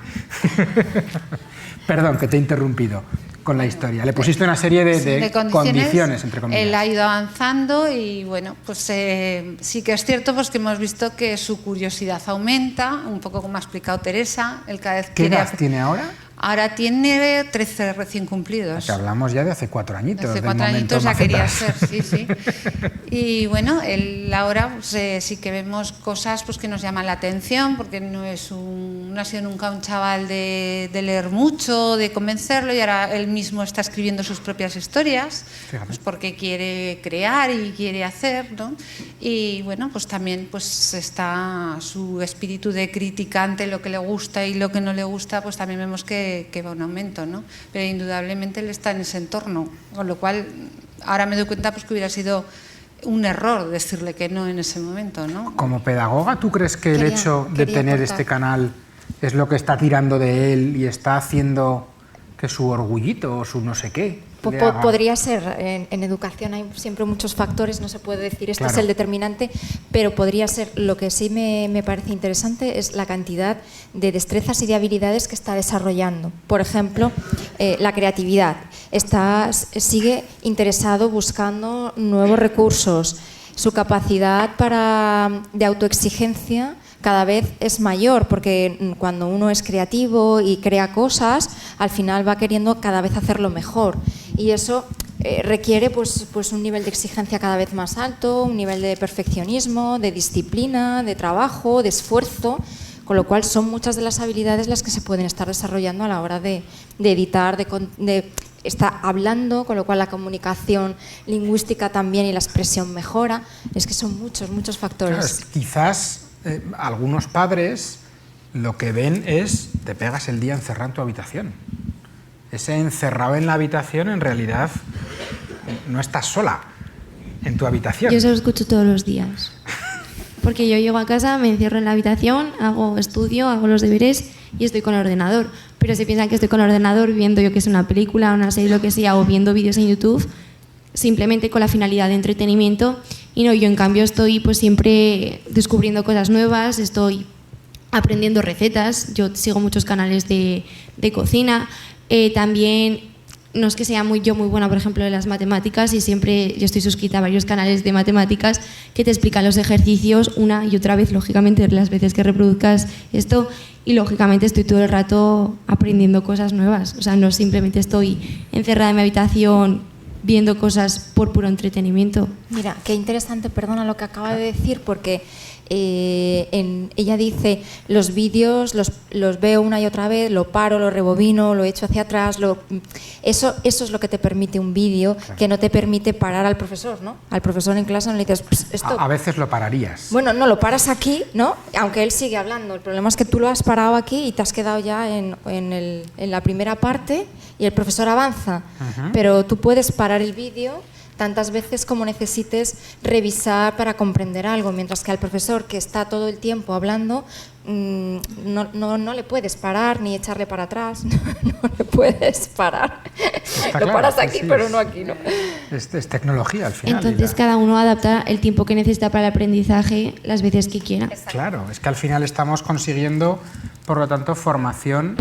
Perdón, que te he interrumpido con la historia. Le pusiste una serie de condiciones, entre comillas. Él ha ido avanzando y bueno, pues sí que es cierto pues que hemos visto que su curiosidad aumenta, un poco como ha explicado Teresa. Él cada vez ¿Qué edad tiene ahora? Ahora tiene 13 recién cumplidos. O sea, hablamos ya de hace 4 añitos. Hace 4 añitos ya quería ser, sí. Y bueno, él ahora pues, sí que vemos cosas pues, que nos llaman la atención, porque no ha sido nunca un chaval de leer mucho, de convencerlo, y ahora él mismo está escribiendo sus propias historias, pues, porque quiere crear y quiere hacer, ¿no? Y bueno, pues también pues, está su espíritu de crítica ante lo que le gusta y lo que no le gusta, pues también vemos que va un aumento, ¿no? Pero indudablemente él está en ese entorno, con lo cual ahora me doy cuenta pues, que hubiera sido un error decirle que no en ese momento, ¿no? Como pedagoga, ¿tú crees que el hecho de tener este canal es lo que está tirando de él y está haciendo que su orgullito o su no sé qué? Podría ser. En educación hay siempre muchos factores, no se puede decir esto es el determinante, pero podría ser. Lo que sí me parece interesante es la cantidad de destrezas y de habilidades que está desarrollando. Por ejemplo, la creatividad. Sigue interesado buscando nuevos recursos. Su capacidad de autoexigencia cada vez es mayor, porque cuando uno es creativo y crea cosas, al final va queriendo cada vez hacerlo mejor, y eso requiere pues un nivel de exigencia cada vez más alto, un nivel de perfeccionismo, de disciplina, de trabajo, de esfuerzo, con lo cual son muchas de las habilidades las que se pueden estar desarrollando a la hora de editar, de está hablando, con lo cual la comunicación lingüística también y la expresión mejora. Es que son muchos factores. Claro, quizás algunos padres lo que ven es te pegas el día encerrado en tu habitación. Ese encerrado en la habitación en realidad no estás sola en tu habitación. Yo eso lo escucho todos los días. Porque yo llego a casa, me encierro en la habitación, estudio, hago los deberes y estoy con el ordenador. Pero si piensan que estoy con el ordenador viendo, yo que sé, una película, una serie, lo que sea, o viendo vídeos en YouTube, simplemente con la finalidad de entretenimiento. Y no, yo en cambio estoy pues siempre descubriendo cosas nuevas, estoy aprendiendo recetas, yo sigo muchos canales de cocina, también no es que sea muy buena, por ejemplo, en las matemáticas, y siempre yo estoy suscrita a varios canales de matemáticas que te explican los ejercicios una y otra vez, lógicamente, las veces que reproduzcas esto, y lógicamente estoy todo el rato aprendiendo cosas nuevas, o sea, no simplemente estoy encerrada en mi habitación viendo cosas por puro entretenimiento. Mira, qué interesante, perdona lo que acaba de decir, porque ella dice, los vídeos los veo una y otra vez, lo paro, lo rebobino, lo echo hacia atrás, eso es lo que te permite un vídeo, claro, que no te permite parar al profesor, ¿no? Al profesor en clase no le dices, esto... A veces lo pararías. Bueno, no, lo paras aquí, ¿no? Aunque él sigue hablando. El problema es que tú lo has parado aquí y te has quedado ya en la primera parte y el profesor avanza. Pero tú puedes parar el vídeo tantas veces como necesites revisar para comprender algo, mientras que al profesor que está todo el tiempo hablando no le puedes parar ni echarle para atrás, no le puedes parar. Lo paras aquí, sí, pero no aquí, ¿no? Es tecnología al final. Entonces cada uno adapta el tiempo que necesita para el aprendizaje las veces que quiera. Claro, es que al final estamos consiguiendo, por lo tanto, formación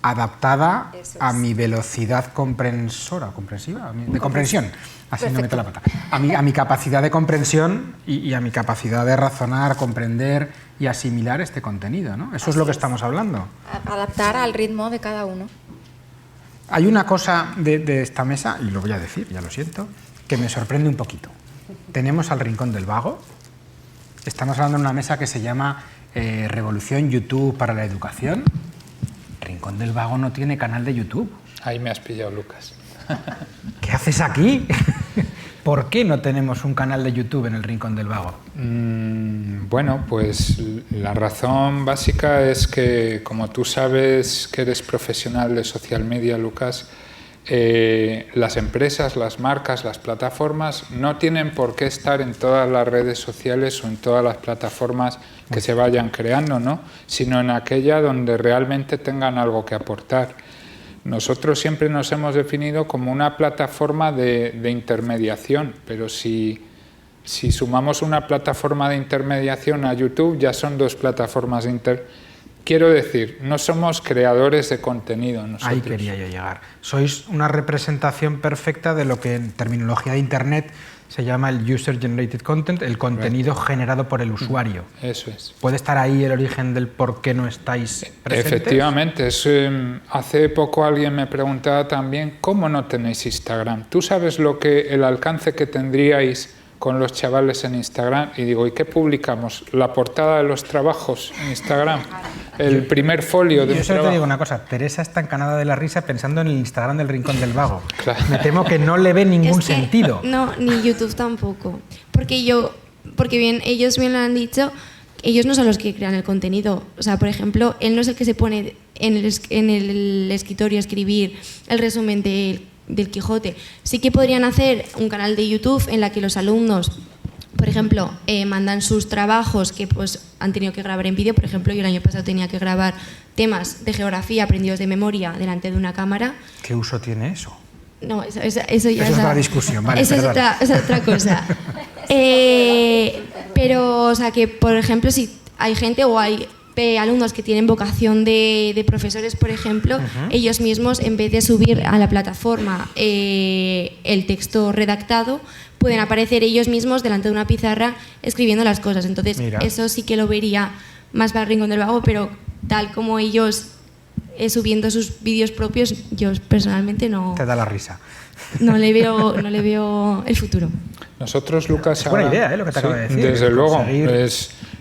adaptada a mi velocidad comprensiva, de comprensión. Así no meto la pata. A mi capacidad de comprensión y a mi capacidad de razonar, comprender y asimilar este contenido, ¿no? Eso es lo que estamos hablando. Adaptar al ritmo de cada uno. Hay una cosa de esta mesa, y lo voy a decir, ya lo siento, que me sorprende un poquito. Tenemos al Rincón del Vago. Estamos hablando de una mesa que se llama Revolución YouTube para la Educación. Rincón del Vago no tiene canal de YouTube. Ahí me has pillado, Lucas. ¿Qué haces aquí? ¿Por qué no tenemos un canal de YouTube en el Rincón del Vago? Bueno, pues la razón básica es que, como tú sabes que eres profesional de social media, Lucas, las empresas, las marcas, las plataformas no tienen por qué estar en todas las redes sociales o en todas las plataformas que se vayan creando, ¿no? Sino en aquella donde realmente tengan algo que aportar. Nosotros siempre nos hemos definido como una plataforma de intermediación, pero si sumamos una plataforma de intermediación a YouTube, ya son dos plataformas de intermediación. Quiero decir, no somos creadores de contenido nosotros. Ahí quería yo llegar. Sois una representación perfecta de lo que en terminología de Internet se llama el User Generated Content, el contenido generado por el usuario. Eso es. ¿Puede estar ahí el origen del por qué no estáis presentes? Efectivamente. Hace poco alguien me preguntaba también, ¿cómo no tenéis Instagram? ¿Tú sabes el alcance que tendríais con los chavales en Instagram? Y digo, ¿y qué publicamos? ¿La portada de los trabajos en Instagram? ¿El primer folio de un trabajo? Yo solo te digo una cosa, Teresa está encanada de la risa pensando en el Instagram del Rincón del Vago. Claro. Me temo que no le ve ningún sentido. No, ni YouTube tampoco. Porque bien, ellos bien lo han dicho, ellos no son los que crean el contenido. O sea, por ejemplo, él no es el que se pone en el escritorio a escribir el resumen del Quijote. Sí que podrían hacer un canal de YouTube en la que los alumnos, por ejemplo, mandan sus trabajos que pues han tenido que grabar en vídeo. Por ejemplo, yo el año pasado tenía que grabar temas de geografía aprendidos de memoria delante de una cámara. ¿Qué uso tiene eso? No, eso ya es otra discusión, vale. Eso es otra cosa. Pero, o sea, que por ejemplo, si hay gente o hay alumnos que tienen vocación de profesores, por ejemplo, ellos mismos, en vez de subir a la plataforma el texto redactado, pueden aparecer ellos mismos delante de una pizarra escribiendo las cosas. Entonces, eso sí que lo vería más para el Rincón del Vago, pero tal como ellos subiendo sus vídeos propios, yo personalmente no... Te da la risa. No le veo el futuro. Nosotros, Lucas... Es buena idea, lo que te acabo de decir. Desde luego.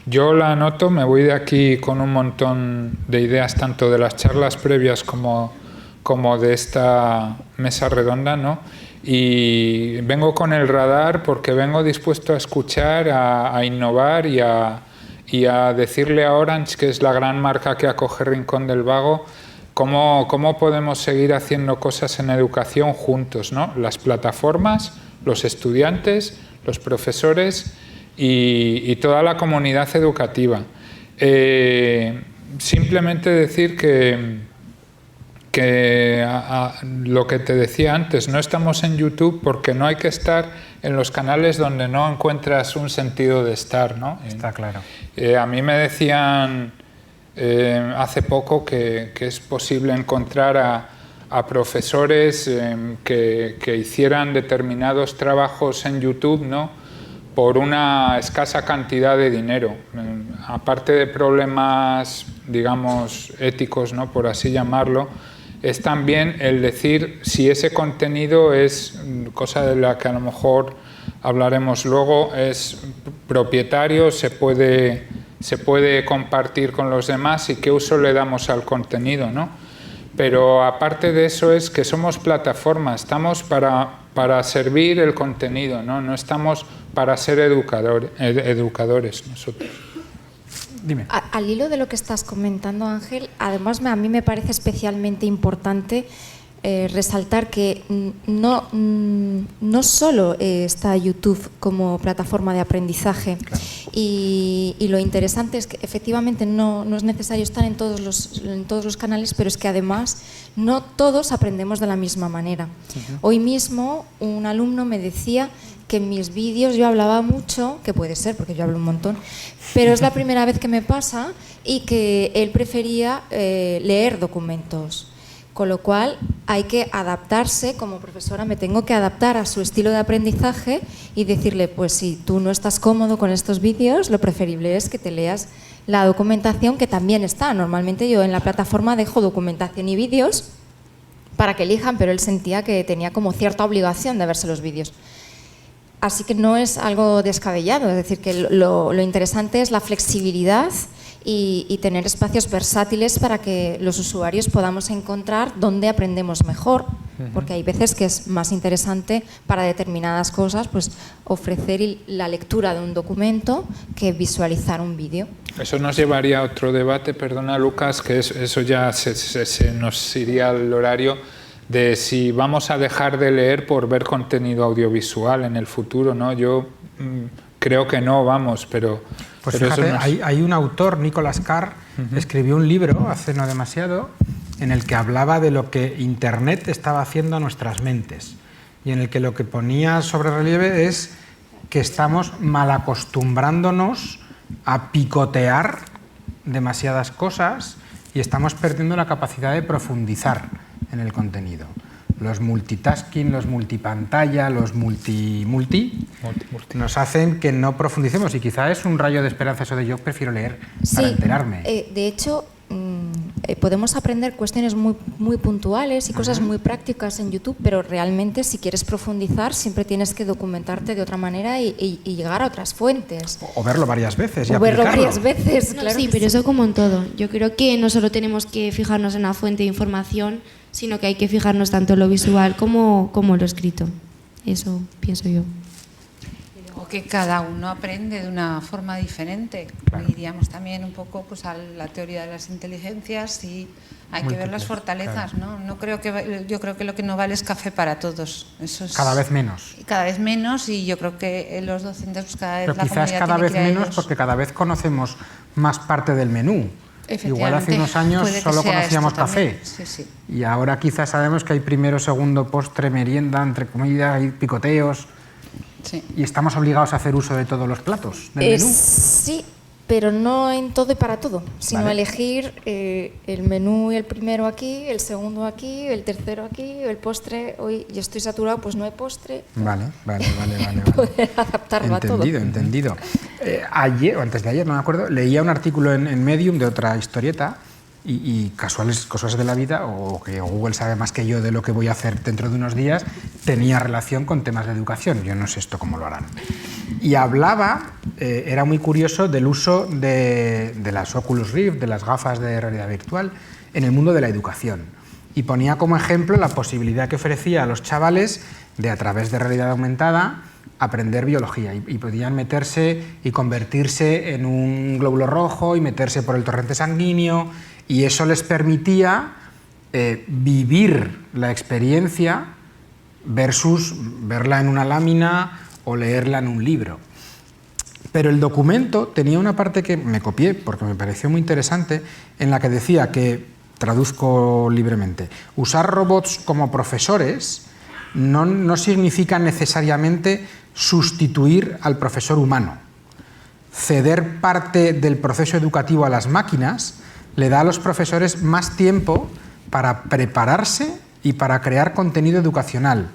Yo la anoto, me voy de aquí con un montón de ideas, tanto de las charlas previas como de esta mesa redonda, ¿no? Y vengo con el radar porque vengo dispuesto a escuchar, a innovar y a decirle a Orange, que es la gran marca que acoge Rincón del Vago, cómo podemos seguir haciendo cosas en educación juntos, ¿no? Las plataformas, los estudiantes, los profesores y toda la comunidad educativa. Simplemente decir que lo que te decía antes, no estamos en YouTube porque no hay que estar en los canales donde no encuentras un sentido de estar, ¿no? Está claro. A mí me decían hace poco que es posible encontrar a profesores que hicieran determinados trabajos en YouTube, ¿no?, por una escasa cantidad de dinero. Aparte de problemas, digamos, éticos, ¿no?, por así llamarlo, es también el decir si ese contenido es cosa de la que a lo mejor hablaremos luego, es propietario, se puede compartir con los demás y qué uso le damos al contenido, ¿no? Pero aparte de eso es que somos plataforma, estamos para servir el contenido, ¿no? No estamos para ser educadores nosotros. Dime. Al hilo de lo que estás comentando, Ángel, además a mí me parece especialmente importante resaltar que no solo está YouTube como plataforma de aprendizaje, claro. Y lo interesante es que efectivamente no es necesario estar en todos los canales, pero es que además no todos aprendemos de la misma manera. Hoy mismo un alumno me decía que en mis vídeos yo hablaba mucho, que puede ser porque yo hablo un montón, pero es la primera vez que me pasa, y que él prefería leer documentos. Con lo cual hay que adaptarse, como profesora me tengo que adaptar a su estilo de aprendizaje y decirle, pues si tú no estás cómodo con estos vídeos, lo preferible es que te leas la documentación, que también está. Normalmente yo en la plataforma dejo documentación y vídeos para que elijan, pero él sentía que tenía como cierta obligación de verse los vídeos. Así que no es algo descabellado, es decir, que lo interesante es la flexibilidad y tener espacios versátiles para que los usuarios podamos encontrar dónde aprendemos mejor, porque hay veces que es más interesante para determinadas cosas pues ofrecer la lectura de un documento que visualizar un vídeo. Eso nos llevaría a otro debate, perdona Lucas, que eso ya se nos iría al horario, de si vamos a dejar de leer por ver contenido audiovisual en el futuro, ¿no? Yo creo que no, vamos, pero... Pues fíjate, hay un autor, Nicholas Carr, escribió un libro hace no demasiado en el que hablaba de lo que Internet estaba haciendo a nuestras mentes, y en el que lo que ponía sobre relieve es que estamos malacostumbrándonos a picotear demasiadas cosas y estamos perdiendo la capacidad de profundizar en el contenido. Los multitasking, los multipantalla, los multi nos hacen que no profundicemos, y quizá es un rayo de esperanza eso de yo prefiero leer para enterarme. De hecho, podemos aprender cuestiones muy puntuales y cosas muy prácticas en YouTube, pero realmente si quieres profundizar siempre tienes que documentarte de otra manera y llegar a otras fuentes. O verlo varias veces y aplicarlo. O verlo varias veces, no, claro. Sí, pero eso como en todo. Yo creo que no solo tenemos que fijarnos en la fuente de información, sino que hay que fijarnos tanto en lo visual como en lo escrito. Eso pienso yo. O que cada uno aprende de una forma diferente. Claro. Iríamos también un poco pues, a la teoría de las inteligencias, y hay que ver las fortalezas, claro. ¿No? Yo creo que lo que no vale es café para todos. Eso es cada vez menos. Cada vez menos, y yo creo que los docentes pues, cada vez pero la quizás cada vez menos porque cada vez conocemos más parte del menú. Igual hace unos años solo conocíamos café, sí. Y ahora quizás sabemos que hay primero, segundo, postre, merienda, entre comida, hay picoteos, sí. Y estamos obligados a hacer uso de todos los platos del menú. Sí, pero no en todo y para todo, sino elegir el menú, y el primero aquí, el segundo aquí, el tercero aquí, el postre. Hoy yo estoy saturado, pues no hay postre. Vale. Poder adaptarlo a todo. Entendido. Ayer, o antes de ayer, no me acuerdo, leía un artículo en Medium de otra historieta, y casuales cosas de la vida, o que Google sabe más que yo de lo que voy a hacer dentro de unos días, tenía relación con temas de educación. Yo no sé esto cómo lo harán. Y hablaba, era muy curioso, del uso de las Oculus Rift, de las gafas de realidad virtual, en el mundo de la educación. Y ponía como ejemplo la posibilidad que ofrecía a los chavales de, a través de realidad aumentada, aprender biología, y podían meterse y convertirse en un glóbulo rojo y meterse por el torrente sanguíneo, y eso les permitía vivir la experiencia versus verla en una lámina o leerla en un libro. Pero el documento tenía una parte que me copié porque me pareció muy interesante, en la que decía que, traduzco libremente, usar robots como profesores no significa necesariamente sustituir al profesor humano. Ceder parte del proceso educativo a las máquinas le da a los profesores más tiempo para prepararse y para crear contenido educacional,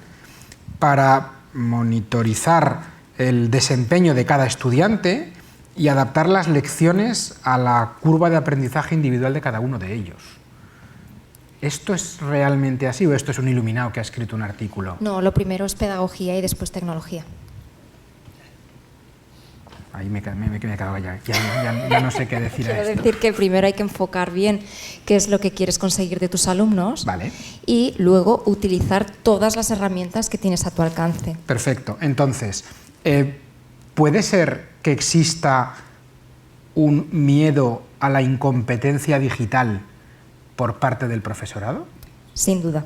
para monitorizar el desempeño de cada estudiante y adaptar las lecciones a la curva de aprendizaje individual de cada uno de ellos. ¿Esto es realmente así o esto es un iluminado que ha escrito un artículo? No, lo primero es pedagogía y después tecnología. Ahí me quedaba ya no sé qué decir a Quiero esto. decir que primero hay que enfocar bien qué es lo que quieres conseguir de tus alumnos, Vale. y luego utilizar todas las herramientas que tienes a tu alcance. Perfecto. Entonces, ¿puede ser que exista un miedo a la incompetencia digital por parte del profesorado? Sin duda.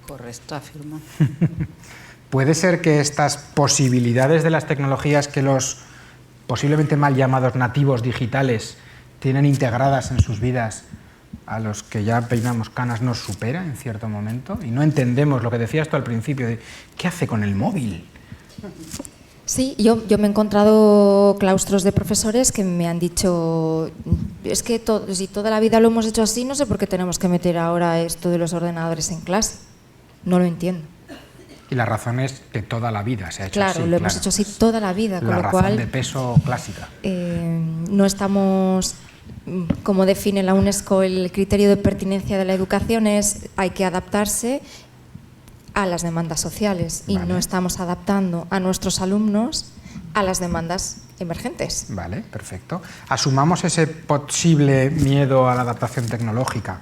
Correcto, afirmo. ¿Puede ser que estas posibilidades de las tecnologías que los posiblemente mal llamados nativos digitales tienen integradas en sus vidas, a los que ya peinamos canas, nos supera en cierto momento? Y no entendemos lo que decías tú al principio, de ¿qué hace con el móvil? Sí, yo me he encontrado claustros de profesores que me han dicho, es que si toda la vida lo hemos hecho así, no sé por qué tenemos que meter ahora esto de los ordenadores en clase. No lo entiendo. Y la razón es que toda la vida se ha hecho Claro, así. lo hemos hecho así toda la vida, con La lo razón cual de peso clásica. no estamos, como define la UNESCO, el criterio de pertinencia de la educación es hay que adaptarse a las demandas sociales, y Vale. no estamos adaptando a nuestros alumnos a las demandas emergentes. Vale, perfecto. Asumamos ese posible miedo a la adaptación tecnológica.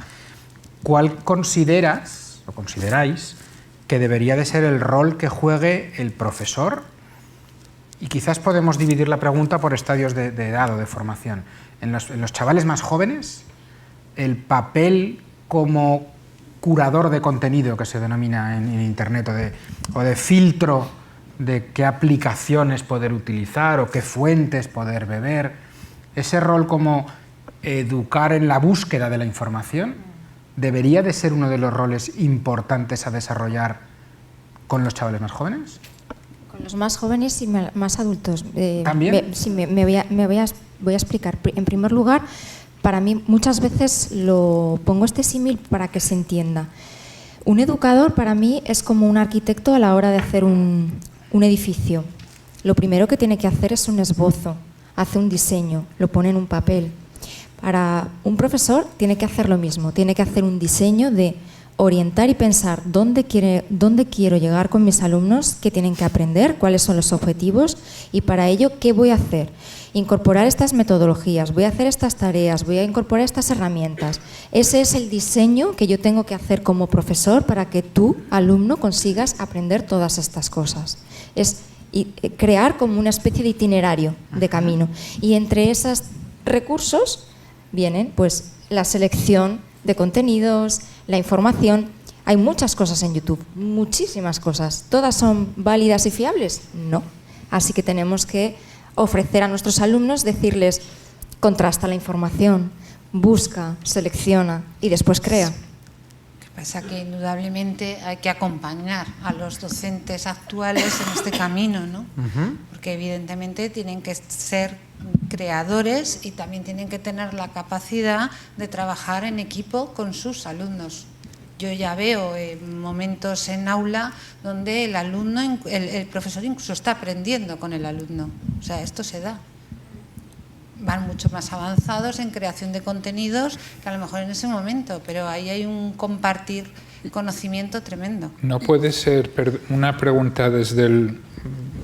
¿Cuál consideras o consideráis que debería de ser el rol que juegue el profesor? Y quizás podemos dividir la pregunta por estadios de edad o de formación. En los chavales más jóvenes, el papel como curador de contenido, que se denomina en Internet, o de filtro de qué aplicaciones poder utilizar o qué fuentes poder beber, ese rol como educar en la búsqueda de la información, ¿debería de ser uno de los roles importantes a desarrollar con los chavales más jóvenes? Con los más jóvenes y más adultos. ¿También? Sí, voy a explicar. En primer lugar, para mí muchas veces pongo este símil para que se entienda. Un educador para mí es como un arquitecto a la hora de hacer un edificio. Lo primero que tiene que hacer es un esbozo, hace un diseño, lo pone en un papel. Para un profesor tiene que hacer lo mismo, tiene que hacer un diseño de orientar y pensar dónde quiero llegar con mis alumnos, qué tienen que aprender, cuáles son los objetivos, y para ello, ¿qué voy a hacer? Incorporar estas metodologías, voy a hacer estas tareas, voy a incorporar estas herramientas. Ese es el diseño que yo tengo que hacer como profesor para que tú, alumno, consigas aprender todas estas cosas. Es crear como una especie de itinerario de camino. Y entre esos recursos vienen pues la selección de contenidos, la información. Hay muchas cosas en YouTube, muchísimas cosas. ¿Todas son válidas y fiables? No. Así que tenemos que ofrecer a nuestros alumnos, decirles, contrasta la información, busca, selecciona y después crea. Lo que pasa que indudablemente hay que acompañar a los docentes actuales en este camino, ¿no? Porque evidentemente tienen que ser creadores y también tienen que tener la capacidad de trabajar en equipo con sus alumnos. Yo ya veo momentos en aula donde el profesor incluso está aprendiendo con el alumno. O sea, esto se da. Van mucho más avanzados en creación de contenidos que a lo mejor en ese momento, pero ahí hay un compartir conocimiento tremendo. No puede ser, una pregunta desde el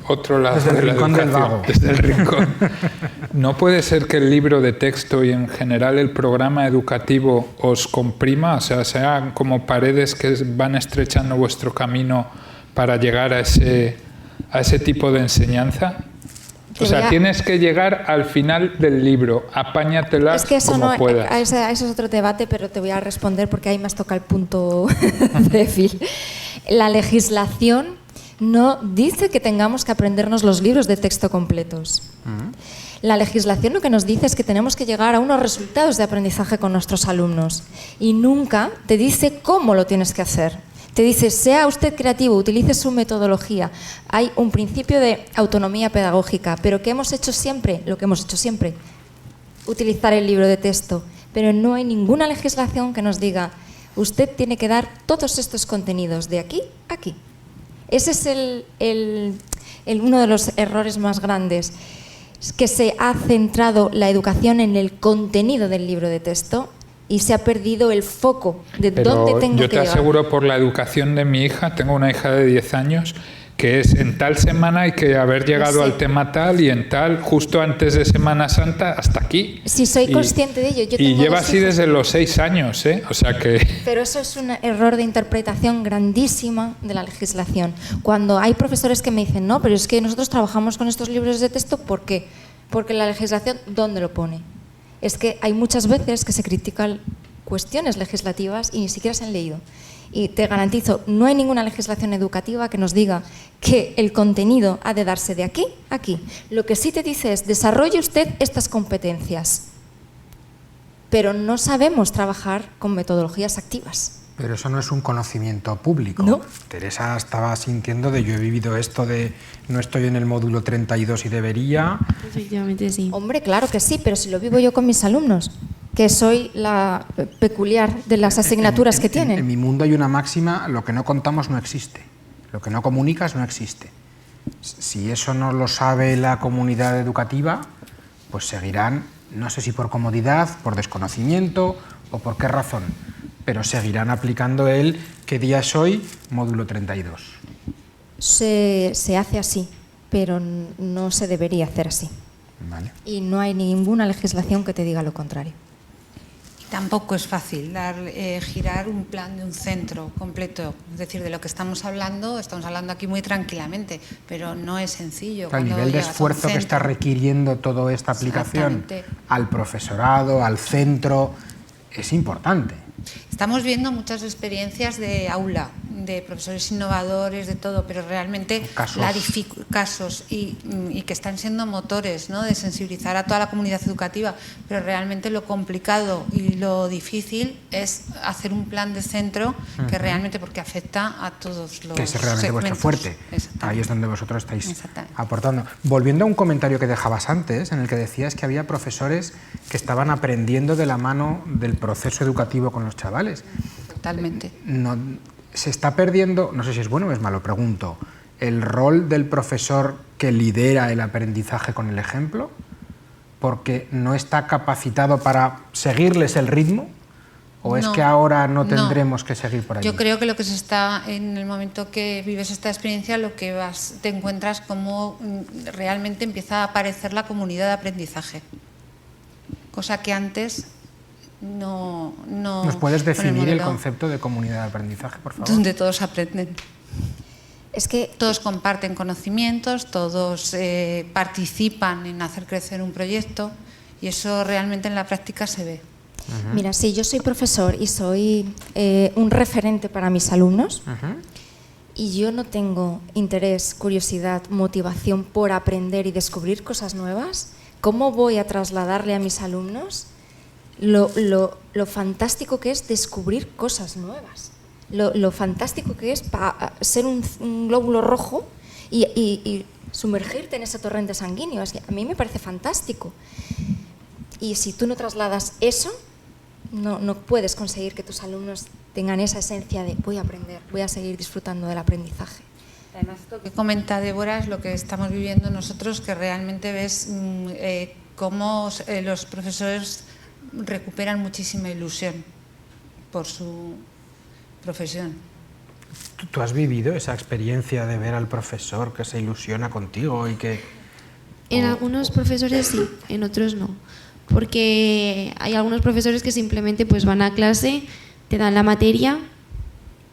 otro lado desde el de la rincón del educación, vago. desde el rincón. ¿No puede ser que el libro de texto y en general el programa educativo os comprima? O sea, sean como paredes que van estrechando vuestro camino para llegar a ese tipo de enseñanza. O sea, tienes que llegar al final del libro, apáñatelas es que eso como no, puedas. Eso es otro debate, pero te voy a responder porque ahí me has tocado el punto débil. La legislación no dice que tengamos que aprendernos los libros de texto completos. La legislación lo que nos dice es que tenemos que llegar a unos resultados de aprendizaje con nuestros alumnos y nunca te dice cómo lo tienes que hacer. Te dice, sea usted creativo, utilice su metodología. Hay un principio de autonomía pedagógica, pero ¿qué hemos hecho siempre? Lo que hemos hecho siempre, utilizar el libro de texto. Pero no hay ninguna legislación que nos diga, usted tiene que dar todos estos contenidos de aquí a aquí. Ese es uno de los errores más grandes, es que se ha centrado la educación en el contenido del libro de texto y se ha perdido el foco de Pero dónde tengo que yo te llegar. aseguro por la educación de mi hija, tengo una hija de 10 años, que es en tal semana hay que haber llegado al tema tal y en tal, justo antes de Semana Santa, hasta aquí. Sí, soy consciente de ello. Yo y tengo lleva dos así hijos. desde los 6 años, ¿eh? O sea que... Pero eso es un error de interpretación grandísima de la legislación. Cuando hay profesores que me dicen, no, pero es que nosotros trabajamos con estos libros de texto, ¿por qué? Porque la legislación, ¿dónde lo pone? Es que hay muchas veces que se critican cuestiones legislativas y ni siquiera se han leído. Y te garantizo, no hay ninguna legislación educativa que nos diga que el contenido ha de darse de aquí a aquí. Lo que sí te dice es, desarrolle usted estas competencias. Pero no sabemos trabajar con metodologías activas. Pero eso no es un conocimiento público. No. Teresa estaba sintiendo de yo he vivido esto de no estoy en el módulo 32 y debería. Efectivamente, sí. Hombre, claro que sí, pero si lo vivo yo con mis alumnos, que soy la peculiar de las asignaturas que tienen. En mi mundo hay una máxima, lo que no contamos no existe. Lo que no comunicas no existe. Si eso no lo sabe la comunidad educativa, pues seguirán, no sé si por comodidad, por desconocimiento o por qué razón, pero seguirán aplicando el ¿qué día es hoy? Módulo 32. Se hace así, pero no se debería hacer así. Vale. Y no hay ninguna legislación que te diga lo contrario. Tampoco es fácil girar un plan de un centro completo. Es decir, de lo que estamos hablando aquí muy tranquilamente, pero no es sencillo. El nivel de esfuerzo que está requiriendo toda esta aplicación al profesorado, al centro, es importante. Estamos viendo muchas experiencias de aula, de profesores innovadores, de todo, pero realmente casos y que están siendo motores, ¿no?, de sensibilizar a toda la comunidad educativa, pero realmente lo complicado y lo difícil es hacer un plan de centro que realmente, porque afecta a todos los que es realmente segmentos. Vuestro fuerte. Ahí es donde vosotros estáis aportando. Volviendo a un comentario que dejabas antes, en el que decías que había profesores que estaban aprendiendo de la mano del proceso educativo con los chavales. Totalmente. No, se está perdiendo, no sé si es bueno o es malo, pregunto, el rol del profesor que lidera el aprendizaje con el ejemplo, porque no está capacitado para seguirles el ritmo, o es que ahora no tendremos que seguir por allí. Yo creo que lo que se está, en el momento que vives esta experiencia, lo que te encuentras como realmente empieza a aparecer la comunidad de aprendizaje, cosa que antes no. ¿Nos puedes definir el concepto de comunidad de aprendizaje, por favor? Donde todos aprenden. Es que todos comparten conocimientos, todos participan en hacer crecer un proyecto y eso realmente en la práctica se ve. Mira, sí, yo soy profesor y soy un referente para mis alumnos y yo no tengo interés, curiosidad, motivación por aprender y descubrir cosas nuevas. ¿Cómo voy a trasladarle a mis alumnos lo fantástico que es descubrir cosas nuevas? Lo fantástico que es ser un glóbulo rojo y sumergirte en ese torrente sanguíneo. Es que a mí me parece fantástico. Y si tú no trasladas eso, no puedes conseguir que tus alumnos tengan esa esencia de voy a aprender, voy a seguir disfrutando del aprendizaje. Además, lo que comenta Débora es lo que estamos viviendo nosotros, que realmente ves cómo los profesores recuperan muchísima ilusión por su profesión. ¿Tú has vivido esa experiencia de ver al profesor que se ilusiona contigo y que...? En algunos profesores sí, en otros no. Porque hay algunos profesores que simplemente pues van a clase, te dan la materia,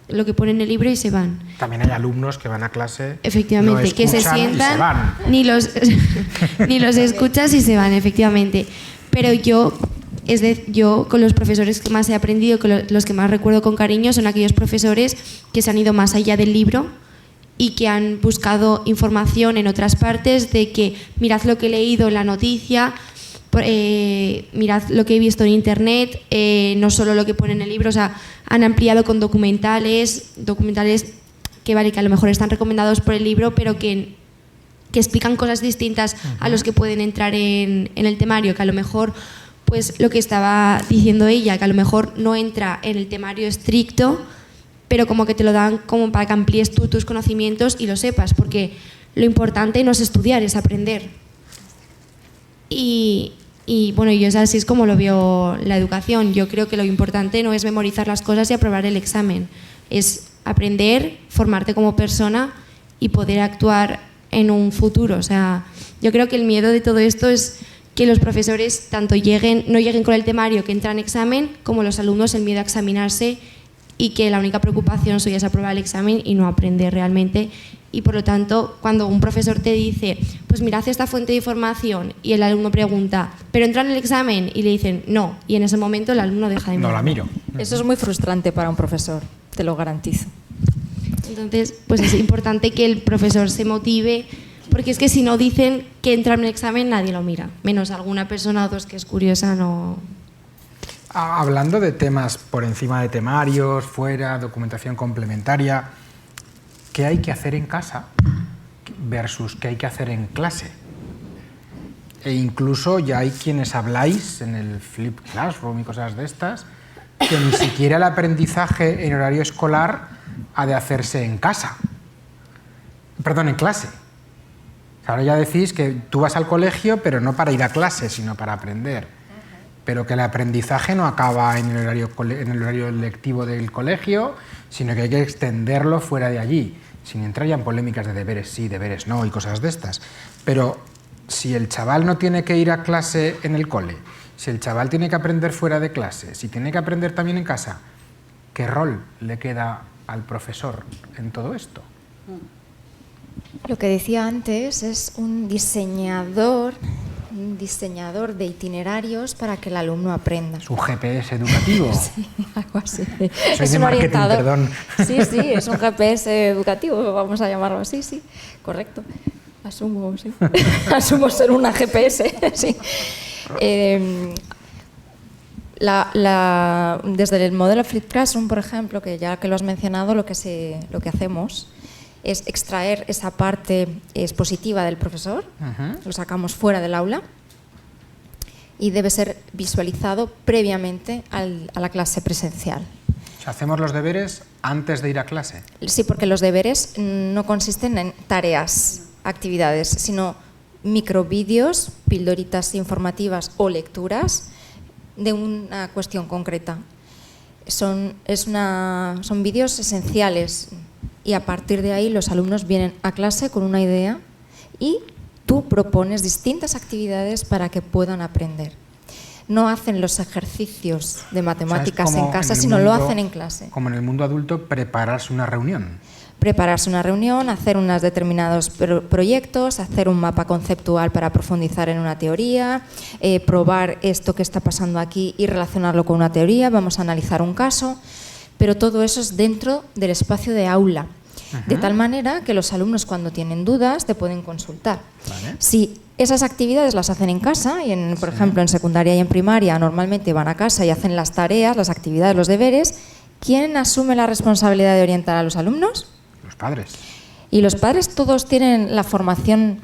lo que pone en el libro y se van. También hay alumnos que van a clase, efectivamente, no que se sientan, y se van. Ni los escuchas y se van, efectivamente. Pero yo con los profesores que más he aprendido, con los que más recuerdo con cariño, son aquellos profesores que se han ido más allá del libro y que han buscado información en otras partes de que mirad lo que he leído en la noticia, mirad lo que he visto en internet, no solo lo que pone en el libro, o sea, han ampliado con documentales que vale, que a lo mejor están recomendados por el libro, pero que explican cosas distintas a los que pueden entrar en el temario, que a lo mejor, pues lo que estaba diciendo ella, que a lo mejor no entra en el temario estricto, pero como que te lo dan como para que amplíes tú tus conocimientos y lo sepas, porque lo importante no es estudiar, es aprender. Y bueno, yo así es como lo veo la educación. Yo creo que lo importante no es memorizar las cosas y aprobar el examen, es aprender, formarte como persona y poder actuar en un futuro. O sea, yo creo que el miedo de todo esto es que los profesores tanto no lleguen con el temario que entra en examen, como los alumnos el miedo a examinarse y que la única preocupación suya es aprobar el examen y no aprender realmente. Y por lo tanto, cuando un profesor te dice, pues mira, haz esta fuente de información, y el alumno pregunta, ¿pero entra en el examen? Y le dicen, no, y en ese momento el alumno deja de mirar. No la miro. Eso es muy frustrante para un profesor, te lo garantizo. Entonces, pues es importante que el profesor se motive, porque es que si no dicen que entra en el examen, nadie lo mira, menos alguna persona o dos que es curiosa, no. Hablando de temas por encima de temarios, fuera, documentación complementaria, ¿qué hay que hacer en casa versus qué hay que hacer en clase? E incluso ya hay quienes habláis en el Flip Classroom y cosas de estas, que ni siquiera el aprendizaje en horario escolar ha de hacerse en casa. Perdón, en clase. Ahora ya decís que tú vas al colegio, pero no para ir a clase, sino para aprender. Pero que el aprendizaje no acaba en el horario lectivo del colegio, sino que hay que extenderlo fuera de allí, sin entrar ya en polémicas de deberes sí, deberes no y cosas de estas. Pero si el chaval no tiene que ir a clase en el cole, si el chaval tiene que aprender fuera de clase, si tiene que aprender también en casa, ¿qué rol le queda al profesor en todo esto? Lo que decía antes es un diseñador de itinerarios para que el alumno aprenda. ¿Es un GPS educativo? Sí, algo así. Soy de marketing, perdón. Sí, es un GPS educativo, vamos a llamarlo así, sí, correcto. Asumo, sí. Asumo ser una GPS, sí. Desde el modelo Flip Classroom, por ejemplo, que ya que lo has mencionado, lo que hacemos es extraer esa parte expositiva del profesor, lo sacamos fuera del aula y debe ser visualizado previamente a la clase presencial. O sea, ¿hacemos los deberes antes de ir a clase? Sí, porque los deberes no consisten en tareas, actividades, sino microvídeos, pildoritas informativas o lecturas de una cuestión concreta. Son vídeos esenciales. Y a partir de ahí los alumnos vienen a clase con una idea y tú propones distintas actividades para que puedan aprender. No hacen los ejercicios de matemáticas en casa, sino lo hacen en clase. Como en el mundo adulto, prepararse una reunión. Prepararse una reunión, hacer unos determinados proyectos, hacer un mapa conceptual para profundizar en una teoría, probar esto que está pasando aquí y relacionarlo con una teoría, vamos a analizar un caso. Pero todo eso es dentro del espacio de aula, de tal manera que los alumnos cuando tienen dudas te pueden consultar. Vale. Si esas actividades las hacen en casa, y por ejemplo en secundaria y en primaria normalmente van a casa y hacen las tareas, las actividades, los deberes, ¿quién asume la responsabilidad de orientar a los alumnos? Los padres. Y los padres todos tienen la formación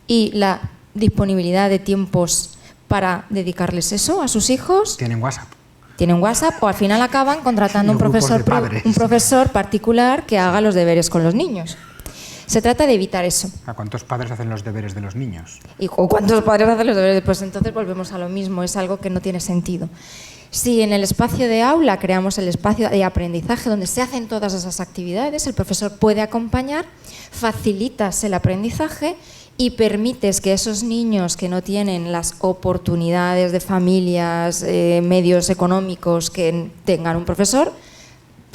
y la disponibilidad de tiempos para dedicarles eso a sus hijos. Tienen WhatsApp. Tienen WhatsApp o al final acaban contratando un profesor particular que haga los deberes con los niños. Se trata de evitar eso. ¿A cuántos padres hacen los deberes de los niños? ¿O cuántos padres hacen los deberes? Pues entonces volvemos a lo mismo, es algo que no tiene sentido. Si en el espacio de aula creamos el espacio de aprendizaje donde se hacen todas esas actividades, el profesor puede acompañar, facilitas el aprendizaje y permites que esos niños que no tienen las oportunidades de familias, medios económicos que tengan un profesor,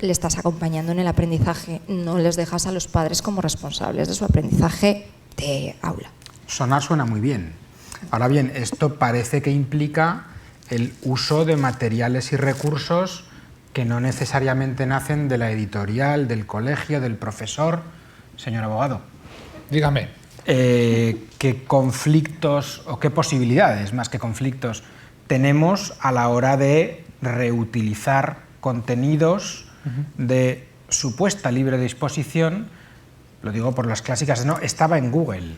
le estás acompañando en el aprendizaje, no les dejas a los padres como responsables de su aprendizaje de aula. Suena muy bien. Ahora bien, esto parece que implica el uso de materiales y recursos que no necesariamente nacen de la editorial, del colegio, del profesor. Señor abogado. Dígame. ¿Qué conflictos o qué posibilidades, más que conflictos, tenemos a la hora de reutilizar contenidos de supuesta libre disposición? Lo digo por las clásicas, no, estaba en Google.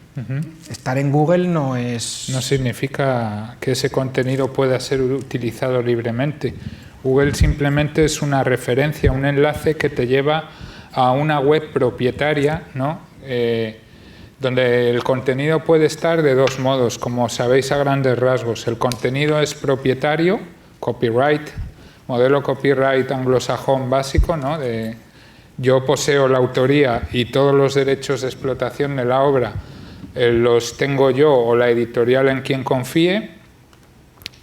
Estar en Google no es... No significa que ese contenido pueda ser utilizado libremente. Google simplemente es una referencia, un enlace que te lleva a una web propietaria, ¿no? Donde el contenido puede estar de dos modos, como sabéis a grandes rasgos. El contenido es propietario, copyright, modelo copyright anglosajón básico, ¿no? yo poseo la autoría y todos los derechos de explotación de la obra los tengo yo o la editorial en quien confíe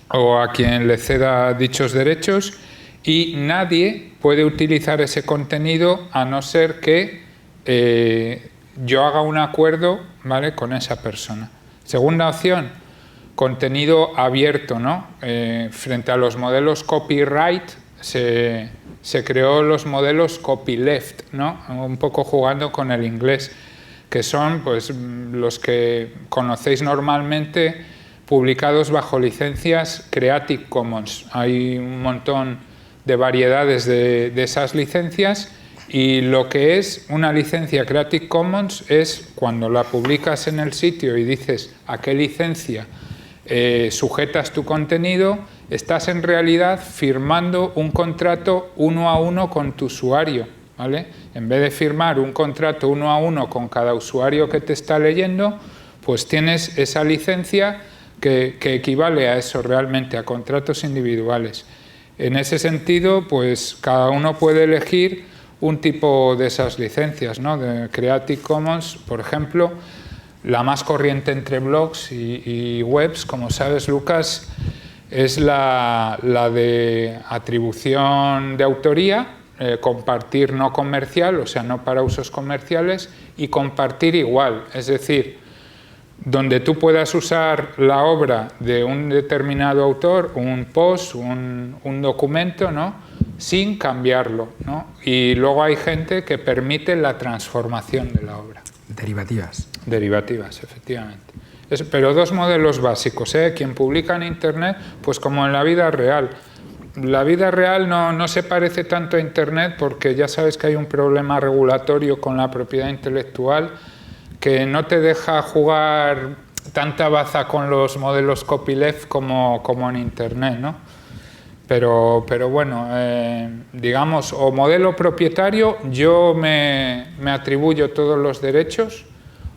o a quien le ceda dichos derechos, y nadie puede utilizar ese contenido a no ser que yo haga un acuerdo, ¿vale?, con esa persona. Segunda opción, contenido abierto, ¿no? Frente a los modelos copyright se creó los modelos copyleft, ¿no?, un poco jugando con el inglés, que son pues los que conocéis normalmente, publicados bajo licencias Creative Commons. Hay un montón de variedades de esas licencias, y lo que es una licencia Creative Commons es cuando la publicas en el sitio y dices a qué licencia sujetas tu contenido, estás en realidad firmando un contrato 1 a 1 con tu usuario, ¿vale? En vez de firmar un contrato 1 a 1 con cada usuario que te está leyendo, pues tienes esa licencia que equivale a eso realmente, a contratos individuales. En ese sentido, pues cada uno puede elegir un tipo de esas licencias, ¿no? De Creative Commons, por ejemplo, la más corriente entre blogs y webs, como sabes, Lucas, es la de atribución de autoría, compartir no comercial, o sea, no para usos comerciales, y compartir igual, es decir, donde tú puedas usar la obra de un determinado autor, un post, un documento, ¿no?, sin cambiarlo, ¿no? Y luego hay gente que permite la transformación de la obra. Derivativas. Derivativas, efectivamente. Pero dos modelos básicos, ¿eh? Quien publica en Internet, pues como en la vida real. La vida real no se parece tanto a Internet porque ya sabes que hay un problema regulatorio con la propiedad intelectual que no te deja jugar tanta baza con los modelos copyleft como en Internet, ¿no? Pero bueno, digamos, o modelo propietario, yo me atribuyo todos los derechos,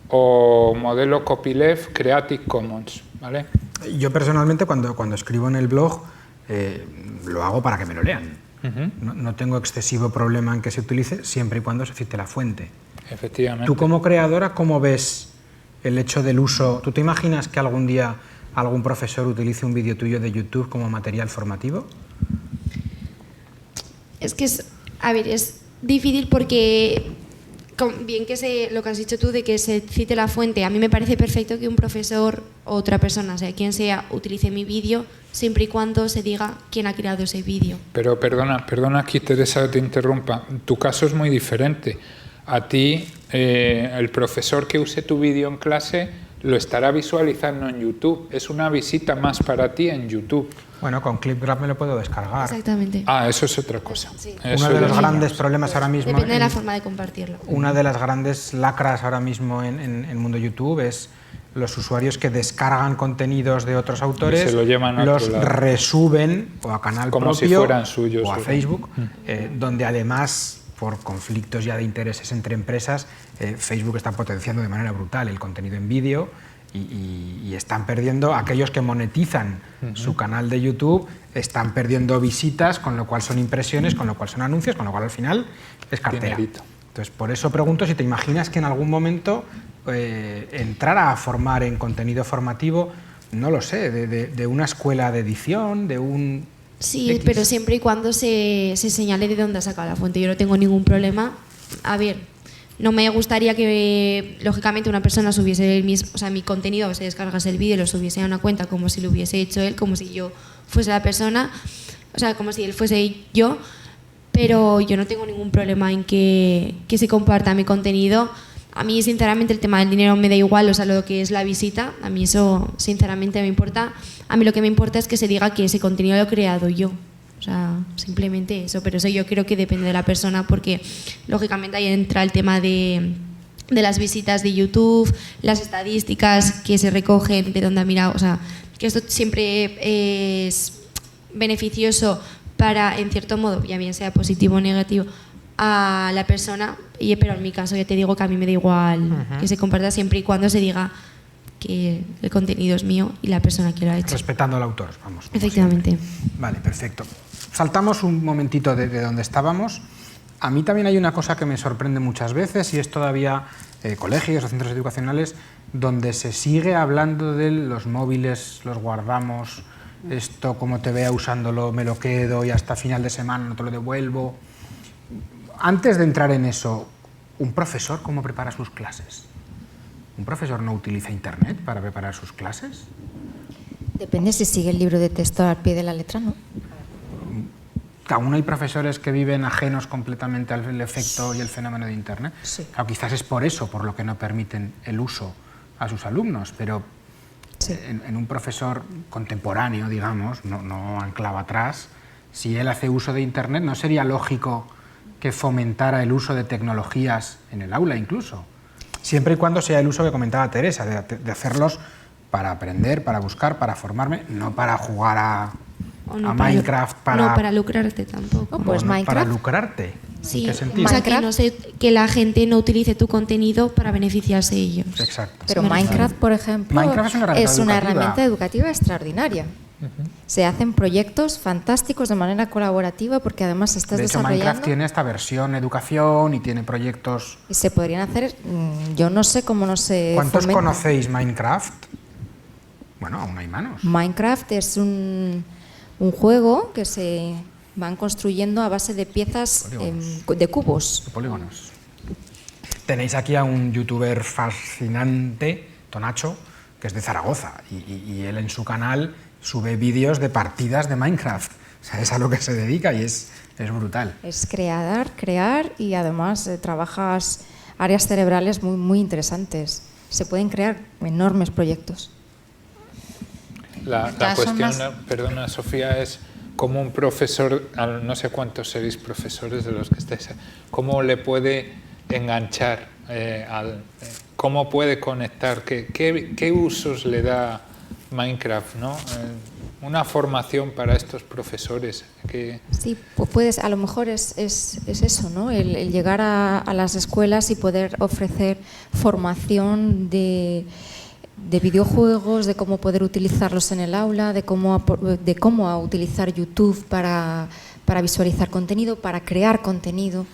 o modelo copyleft Creative Commons, ¿vale? Yo personalmente cuando escribo en el blog lo hago para que me lo lean. No tengo excesivo problema en que se utilice siempre y cuando se cite la fuente. Efectivamente. Tú como creadora, ¿cómo ves el hecho del uso? ¿Tú te imaginas que algún día algún profesor utilice un vídeo tuyo de YouTube como material formativo? Es que es difícil porque, bien que lo que has dicho tú de que se cite la fuente, a mí me parece perfecto que un profesor o otra persona, sea quien sea, utilice mi vídeo siempre y cuando se diga quién ha creado ese vídeo. Pero perdona aquí, Teresa, te interrumpa. Tu caso es muy diferente. A ti, el profesor que use tu vídeo en clase lo estará visualizando en YouTube. Es una visita más para ti en YouTube. Bueno, con ClipGrab me lo puedo descargar. Exactamente. Ah, eso es otra cosa. Sí. Uno de los grandes problemas ahora mismo... Depende de la forma de compartirlo. Una de las grandes lacras ahora mismo en el mundo YouTube es los usuarios que descargan contenidos de otros autores, se lo llevan a los otro lado, resuben o a canal como propio si fueran suyos, o a Facebook, donde además, por conflictos ya de intereses entre empresas, Facebook está potenciando de manera brutal el contenido en vídeo y están perdiendo, aquellos que monetizan su canal de YouTube, están perdiendo visitas, con lo cual son impresiones, con lo cual son anuncios, con lo cual al final es cartera. Dinerito. Entonces, por eso pregunto si te imaginas que en algún momento entrar a formar en contenido formativo, no lo sé, de una escuela de edición, de un... Sí, pero siempre y cuando se señale de dónde ha sacado la fuente. Yo no tengo ningún problema. A ver, no me gustaría que, lógicamente, una persona subiese mi contenido, se descargase el vídeo y lo subiese a una cuenta como si lo hubiese hecho él, como si yo fuese la persona, o sea, como si él fuese yo, pero yo no tengo ningún problema en que se comparta mi contenido. A mí, sinceramente, el tema del dinero me da igual, o sea, lo que es la visita, a mí eso, sinceramente, me importa. A mí lo que me importa es que se diga que ese contenido lo he creado yo. O sea, simplemente eso, pero eso yo creo que depende de la persona porque, lógicamente, ahí entra el tema de las visitas de YouTube, las estadísticas que se recogen, de dónde ha mirado, o sea, que esto siempre es beneficioso para, en cierto modo, ya bien sea positivo o negativo, a la persona, pero en mi caso ya te digo que a mí me da igual que se comparta siempre y cuando se diga que el contenido es mío y la persona que lo ha hecho. Respetando al autor, vamos. Efectivamente. Siempre. Vale, perfecto. Saltamos un momentito de donde estábamos A mí también hay una cosa que me sorprende muchas veces y es todavía colegios o centros educacionales donde se sigue hablando de los móviles, los guardamos, esto como te vea usándolo me lo quedo y hasta final de semana no te lo devuelvo. Antes de entrar en eso, ¿un profesor cómo prepara sus clases? ¿Un profesor no utiliza Internet para preparar sus clases? Depende si sigue el libro de texto al pie de la letra, ¿no? Aún hay profesores que viven ajenos completamente al efecto y el fenómeno de Internet. Sí. Claro, quizás es por eso, por lo que no permiten el uso a sus alumnos, pero Sí. en un profesor contemporáneo, digamos, no anclado atrás, si él hace uso de Internet, ¿no sería lógico que fomentara el uso de tecnologías en el aula incluso? Siempre y cuando sea el uso que comentaba Teresa, de hacerlos para aprender, para buscar, para formarme, no para jugar a Minecraft, no para lucrarte tampoco. No, pues para Minecraft. lucrarte. Sí, ¿En qué sentido? o sea, que la gente no utilice tu contenido para beneficiarse ellos. Exacto. Pero Minecraft, por ejemplo, Minecraft es una herramienta educativa extraordinaria. Se hacen proyectos fantásticos de manera colaborativa porque además estás De hecho, desarrollando... Minecraft tiene esta versión educación y tiene proyectos... Y se podrían hacer, yo no sé cómo no se ¿Cuántos fomenta. conocéis Minecraft? Bueno, aún hay manos. Minecraft es un juego que se van construyendo a base de piezas de cubos. De polígonos. Tenéis aquí a un youtuber fascinante, Tonacho, que es de Zaragoza, y él en su canal sube vídeos de partidas de Minecraft. O sea, es a lo que se dedica y es brutal. Es crear y además trabajas áreas cerebrales muy, muy interesantes. Se pueden crear enormes proyectos. La cuestión, perdona Sofía, es cómo un profesor, no sé cuántos seréis profesores de los que estáis, cómo le puede enganchar, cómo puede conectar, qué usos le da Minecraft, ¿no? Una formación para estos profesores. Sí, pues a lo mejor es eso, ¿no? El llegar a las escuelas y poder ofrecer formación de videojuegos, de cómo poder utilizarlos en el aula, de cómo utilizar YouTube para visualizar contenido, para crear contenido.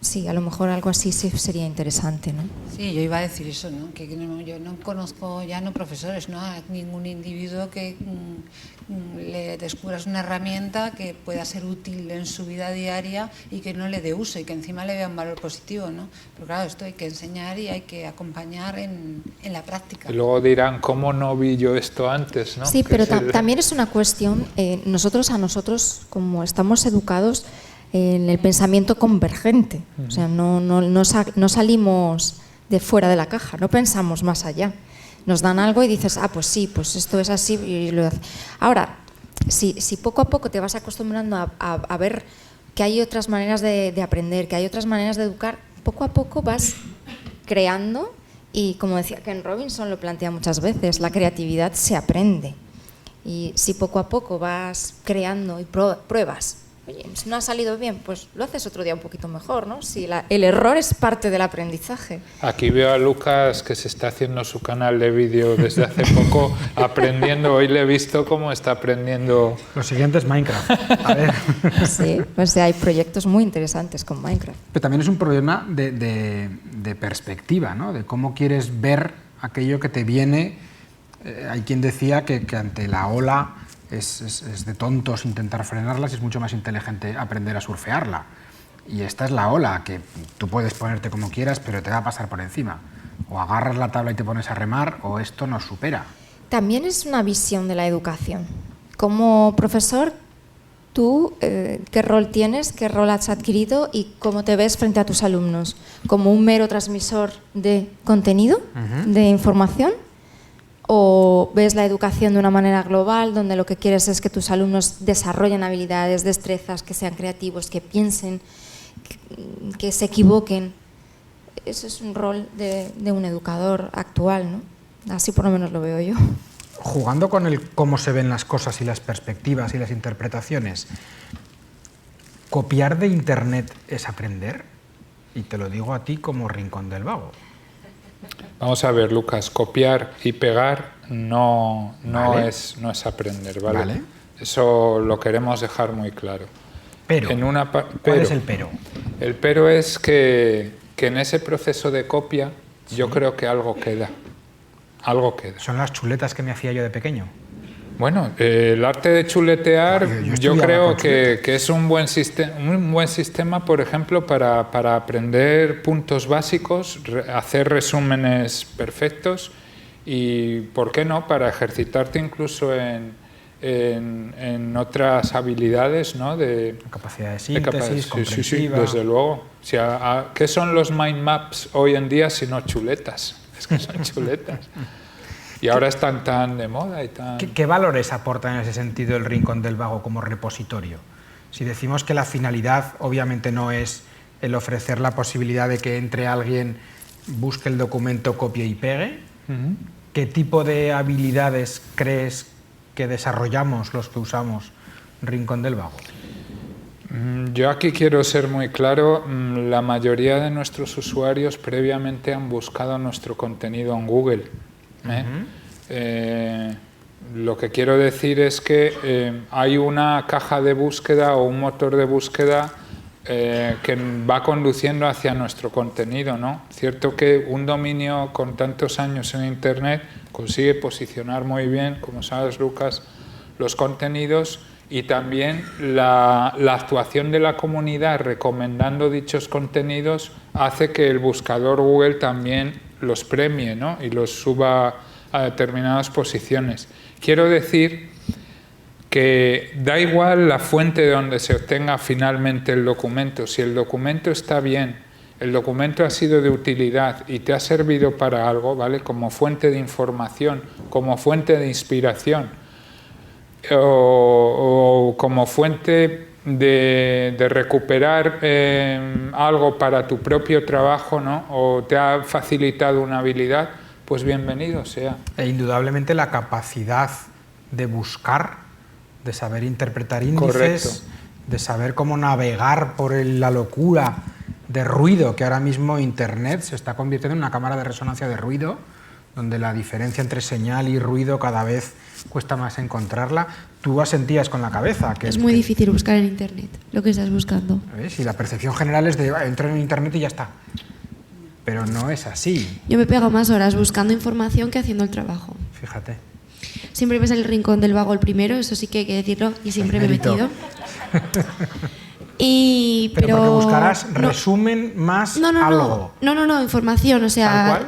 Sí, a lo mejor algo así sí sería interesante, ¿no? Sí, yo iba a decir eso, ¿no? Que yo no conozco ya no profesores, ¿no? A ningún individuo que le descubras una herramienta que pueda ser útil en su vida diaria y que no le dé uso y que encima le vea un valor positivo, ¿no? Pero claro, esto hay que enseñar y hay que acompañar en la práctica. Y luego dirán, ¿cómo no vi yo esto antes, no? Sí, pero también es una cuestión, nosotros como estamos educados en el pensamiento convergente, o sea, no salimos de fuera de la caja, no pensamos más allá. Nos dan algo y dices, pues sí, pues esto es así y lo hace. Ahora, si poco a poco te vas acostumbrando a ver que hay otras maneras de aprender, que hay otras maneras de educar, poco a poco vas creando y, como decía Ken Robinson, lo plantea muchas veces, la creatividad se aprende. Y si poco a poco vas creando y pruebas, oye, si no ha salido bien, pues lo haces otro día un poquito mejor, ¿no? Si el error es parte del aprendizaje. Aquí veo a Lucas que se está haciendo su canal de vídeo desde hace poco, aprendiendo. Hoy le he visto cómo está aprendiendo. Lo siguiente es Minecraft. A ver. Sí, pues hay proyectos muy interesantes con Minecraft. Pero también es un problema de perspectiva, ¿no? De cómo quieres ver aquello que te viene. Hay quien decía que ante la ola es de tontos intentar frenarlas y es mucho más inteligente aprender a surfearla. Y esta es la ola, que tú puedes ponerte como quieras, pero te va a pasar por encima. O agarras la tabla y te pones a remar, o esto nos supera. También es una visión de la educación. Como profesor, tú, ¿qué rol tienes? ¿Qué rol has adquirido? ¿Y cómo te ves frente a tus alumnos? ¿Como un mero transmisor de contenido, de información? ¿O ves la educación de una manera global, donde lo que quieres es que tus alumnos desarrollen habilidades, destrezas, que sean creativos, que piensen, que se equivoquen? Eso es un rol de un educador actual, ¿no? Así por lo menos lo veo yo. Jugando con el cómo se ven las cosas y las perspectivas y las interpretaciones, ¿copiar de Internet es aprender? Y te lo digo a ti como Rincón del Vago. Vamos a ver, Lucas, copiar y pegar no Vale. es aprender, ¿vale? Vale. Eso lo queremos dejar muy claro. Pero, ¿Cuál ¿cuál es el pero? El pero es que en ese proceso de copia yo creo que algo queda. Algo queda. Son las chuletas que me hacía yo de pequeño. Bueno, el arte de chuletear yo creo que es un buen sistema, por ejemplo, para aprender puntos básicos, hacer resúmenes perfectos y, ¿por qué no?, para ejercitarte incluso en otras habilidades, ¿no? De capacidad de síntesis, comprensiva. Sí, desde luego. O sea, ¿qué son los mind maps hoy en día sino chuletas? Es que son chuletas. Y ahora están tan de moda y tan... ¿Qué valores aporta en ese sentido el Rincón del Vago como repositorio? Si decimos que la finalidad obviamente no es el ofrecer la posibilidad de que entre alguien, busque el documento, copie y pegue, ¿qué tipo de habilidades crees que desarrollamos los que usamos Rincón del Vago? Yo aquí quiero ser muy claro, la mayoría de nuestros usuarios previamente han buscado nuestro contenido en Google. Lo que quiero decir es que hay una caja de búsqueda o un motor de búsqueda que va conduciendo hacia nuestro contenido, ¿no? Cierto que un dominio con tantos años en Internet consigue posicionar muy bien, como sabes, Lucas, los contenidos, y también la actuación de la comunidad recomendando dichos contenidos hace que el buscador Google también los premie, ¿no? Y los suba a determinadas posiciones. Quiero decir que da igual la fuente de donde se obtenga finalmente el documento. Si el documento está bien, el documento ha sido de utilidad y te ha servido para algo, ¿vale?, como fuente de información, como fuente de inspiración o como fuente de recuperar algo para tu propio trabajo, ¿no?, o te ha facilitado una habilidad, pues bienvenido sea. E indudablemente la capacidad de buscar, de saber interpretar índices, correcto, de saber cómo navegar por la locura de ruido que ahora mismo Internet se está convirtiendo en una cámara de resonancia de ruido, donde la diferencia entre señal y ruido cada vez cuesta más encontrarla. Tú asentías con la cabeza. Es muy difícil buscar en Internet lo que estás buscando. ¿Ves? Y la percepción general es de entro en Internet y ya está. Pero no es así. Yo me pego más horas buscando información que haciendo el trabajo. Fíjate. Siempre ves el Rincón del Vago el primero, eso sí que hay que decirlo, y siempre me he metido. Pero porque buscarás resumen más algo. No, información, o sea,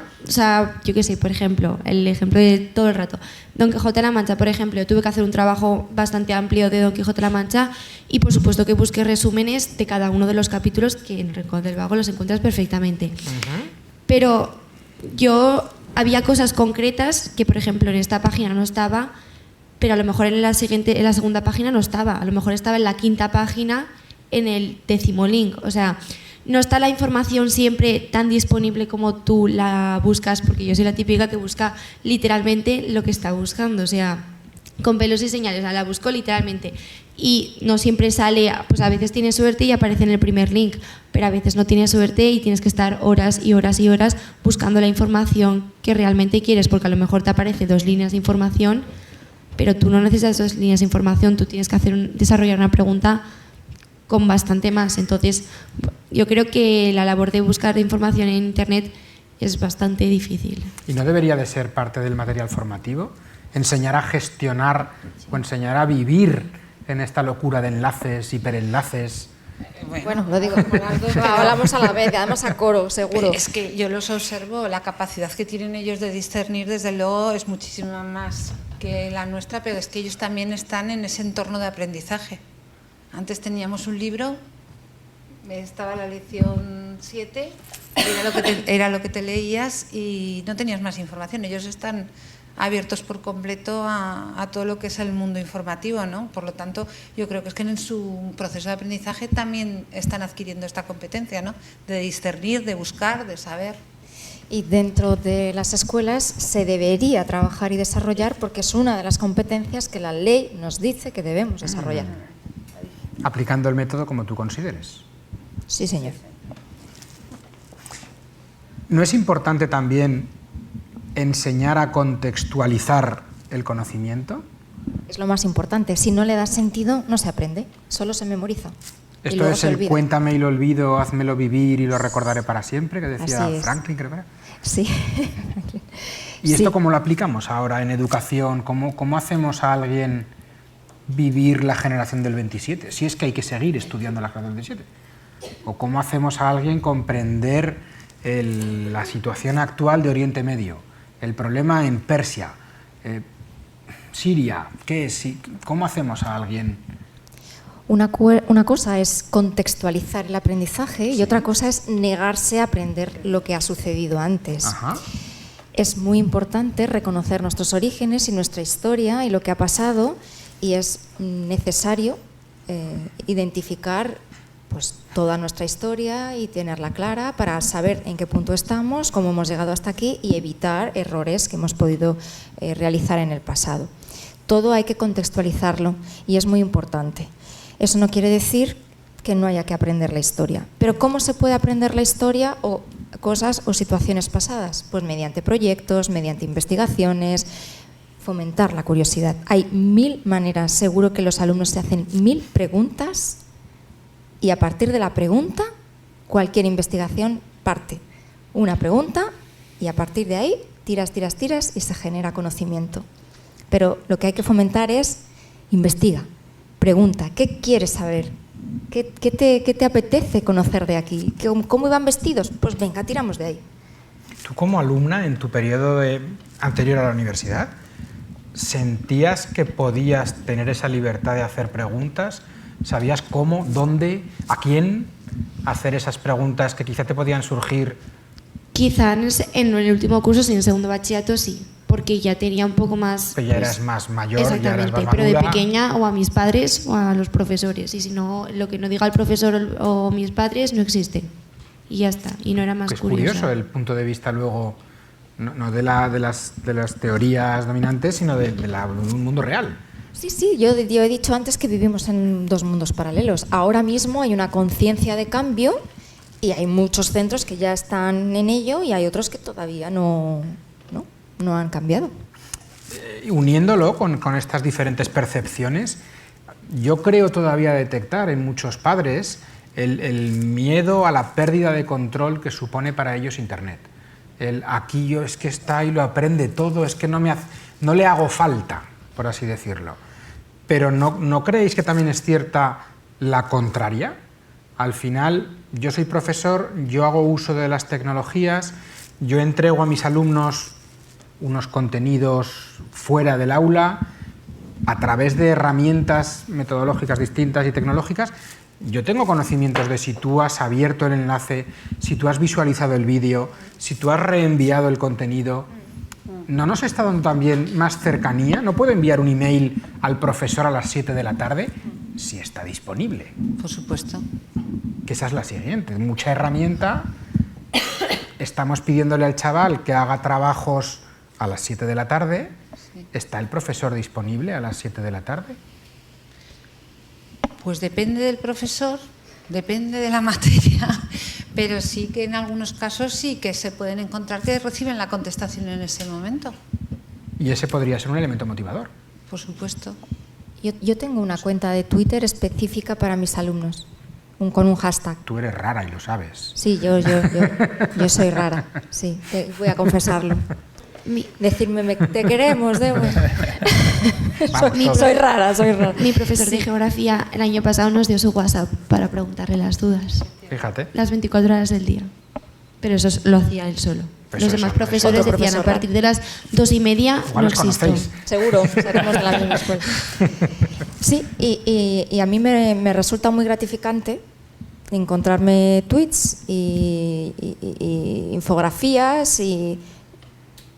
yo qué sé, por ejemplo, el ejemplo de todo el rato. Don Quijote de la Mancha, por ejemplo, tuve que hacer un trabajo bastante amplio de Don Quijote de la Mancha y por supuesto que busqué resúmenes de cada uno de los capítulos que en Rincón del Vago los encuentras perfectamente. Pero yo había cosas concretas que, por ejemplo, en esta página no estaba, pero a lo mejor en la segunda página no estaba, a lo mejor estaba en la quinta página, en el 10º link. O sea, no está la información siempre tan disponible como tú la buscas, porque yo soy la típica que busca literalmente lo que está buscando, o sea, con pelos y señales, la busco literalmente. Y no siempre sale, pues a veces tienes suerte y aparece en el primer link, pero a veces no tienes suerte y tienes que estar horas y horas y horas buscando la información que realmente quieres, porque a lo mejor te aparece 2 líneas de información, pero tú no necesitas 2 líneas de información, tú tienes que desarrollar una pregunta con bastante más. Entonces, yo creo que la labor de buscar información en Internet es bastante difícil. ¿Y no debería de ser parte del material formativo? Enseñar a gestionar o enseñar a vivir en esta locura de enlaces, hiperenlaces. Bueno, lo digo, hablamos a la vez, además a coro, seguro. Es que yo los observo, la capacidad que tienen ellos de discernir, desde luego, es muchísimo más que la nuestra, pero es que ellos también están en ese entorno de aprendizaje. Antes teníamos un libro, estaba la lección 7, era lo que te leías y no tenías más información. Ellos están abiertos por completo a todo lo que es el mundo informativo, ¿no? Por lo tanto, yo creo que es que en su proceso de aprendizaje también están adquiriendo esta competencia, ¿no?, de discernir, de buscar, de saber. Y dentro de las escuelas se debería trabajar y desarrollar porque es una de las competencias que la ley nos dice que debemos desarrollar. Aplicando el método como tú consideres. Sí, señor. ¿No es importante también enseñar a contextualizar el conocimiento? Es lo más importante. Si no le das sentido, no se aprende, solo se memoriza. y Esto luego es se el olvida. cuéntame y lo olvido, házmelo vivir y lo recordaré para siempre, que decía Así es. Franklin, creo que era. Sí. ¿Y esto cómo lo aplicamos ahora en educación? ¿Cómo hacemos a alguien vivir la generación del 27? Si es que hay que seguir estudiando la generación del 27. ¿O cómo hacemos a alguien comprender la situación actual de Oriente Medio? El problema en Persia, Siria, ¿qué es? ¿Cómo hacemos a alguien? Una cosa es contextualizar el aprendizaje y otra cosa es negarse a aprender lo que ha sucedido antes. Ajá. Es muy importante reconocer nuestros orígenes y nuestra historia y lo que ha pasado, y es necesario identificar pues, toda nuestra historia y tenerla clara para saber en qué punto estamos, cómo hemos llegado hasta aquí y evitar errores que hemos podido realizar en el pasado. Todo hay que contextualizarlo y es muy importante. Eso no quiere decir que no haya que aprender la historia. Pero ¿cómo se puede aprender la historia o cosas o situaciones pasadas? Pues mediante proyectos, mediante investigaciones, fomentar la curiosidad. Hay 1000 maneras, seguro que los alumnos se hacen 1000 preguntas y a partir de la pregunta cualquier investigación parte. Una pregunta y a partir de ahí tiras y se genera conocimiento. Pero lo que hay que fomentar es investiga, pregunta, ¿qué quieres saber? ¿Qué te apetece conocer de aquí? ¿Cómo iban vestidos? Pues venga, tiramos de ahí. Tú como alumna en tu periodo anterior a la universidad, ¿sentías que podías tener esa libertad de hacer preguntas? ¿Sabías cómo, dónde, a quién hacer esas preguntas que quizá te podían surgir? Quizás en el último curso, sí, en segundo bachillerato, sí, porque ya tenía un poco más... Pero ya eras más mayor, ya eras exactamente, más pero de madura. pequeña o a mis padres o a los profesores. Y si no, lo que no diga el profesor o mis padres no existe. Y ya está, y no era más Es curiosa. curioso el punto de vista luego, no de las teorías dominantes, sino de un mundo real. Sí, yo he dicho antes que vivimos en dos mundos paralelos. Ahora mismo hay una conciencia de cambio y hay muchos centros que ya están en ello y hay otros que todavía no han cambiado. Uniéndolo con estas diferentes percepciones, yo creo todavía detectar en muchos padres el miedo a la pérdida de control que supone para ellos Internet. Aquí yo es que está y lo aprende todo, es que no le hago falta, por así decirlo. Pero ¿no creéis que también es cierta la contraria? Al final, yo soy profesor, yo hago uso de las tecnologías, yo entrego a mis alumnos unos contenidos fuera del aula a través de herramientas metodológicas distintas y tecnológicas. Yo tengo conocimientos de si tú has abierto el enlace, si tú has visualizado el vídeo, si tú has reenviado el contenido. ¿No nos está dando también más cercanía? ¿No puedo enviar un email al profesor a las 7 de la tarde si está disponible? Por supuesto. Que esa es la siguiente. Mucha herramienta. Estamos pidiéndole al chaval que haga trabajos a las 7 de la tarde. Sí. ¿Está el profesor disponible a las 7 de la tarde? Pues depende del profesor, depende de la materia, pero sí que en algunos casos sí que se pueden encontrar que reciben la contestación en ese momento. Y ese podría ser un elemento motivador. Por supuesto. Yo tengo una cuenta de Twitter específica para mis alumnos, con un hashtag. Tú eres rara y lo sabes. Sí, yo soy rara, sí, voy a confesarlo. Decirme, te queremos, Debo. Soy rara. Mi profesor de geografía el año pasado nos dio su WhatsApp para preguntarle las dudas. Fíjate. Las 24 horas del día. Pero eso lo hacía él solo. Pues Los eso demás es profesores otro decían profesor, a partir de las 2:30 Igual no os existo. conocéis. Seguro, seremos de la misma escuela. Sí, y a mí me resulta muy gratificante encontrarme tweets y infografías y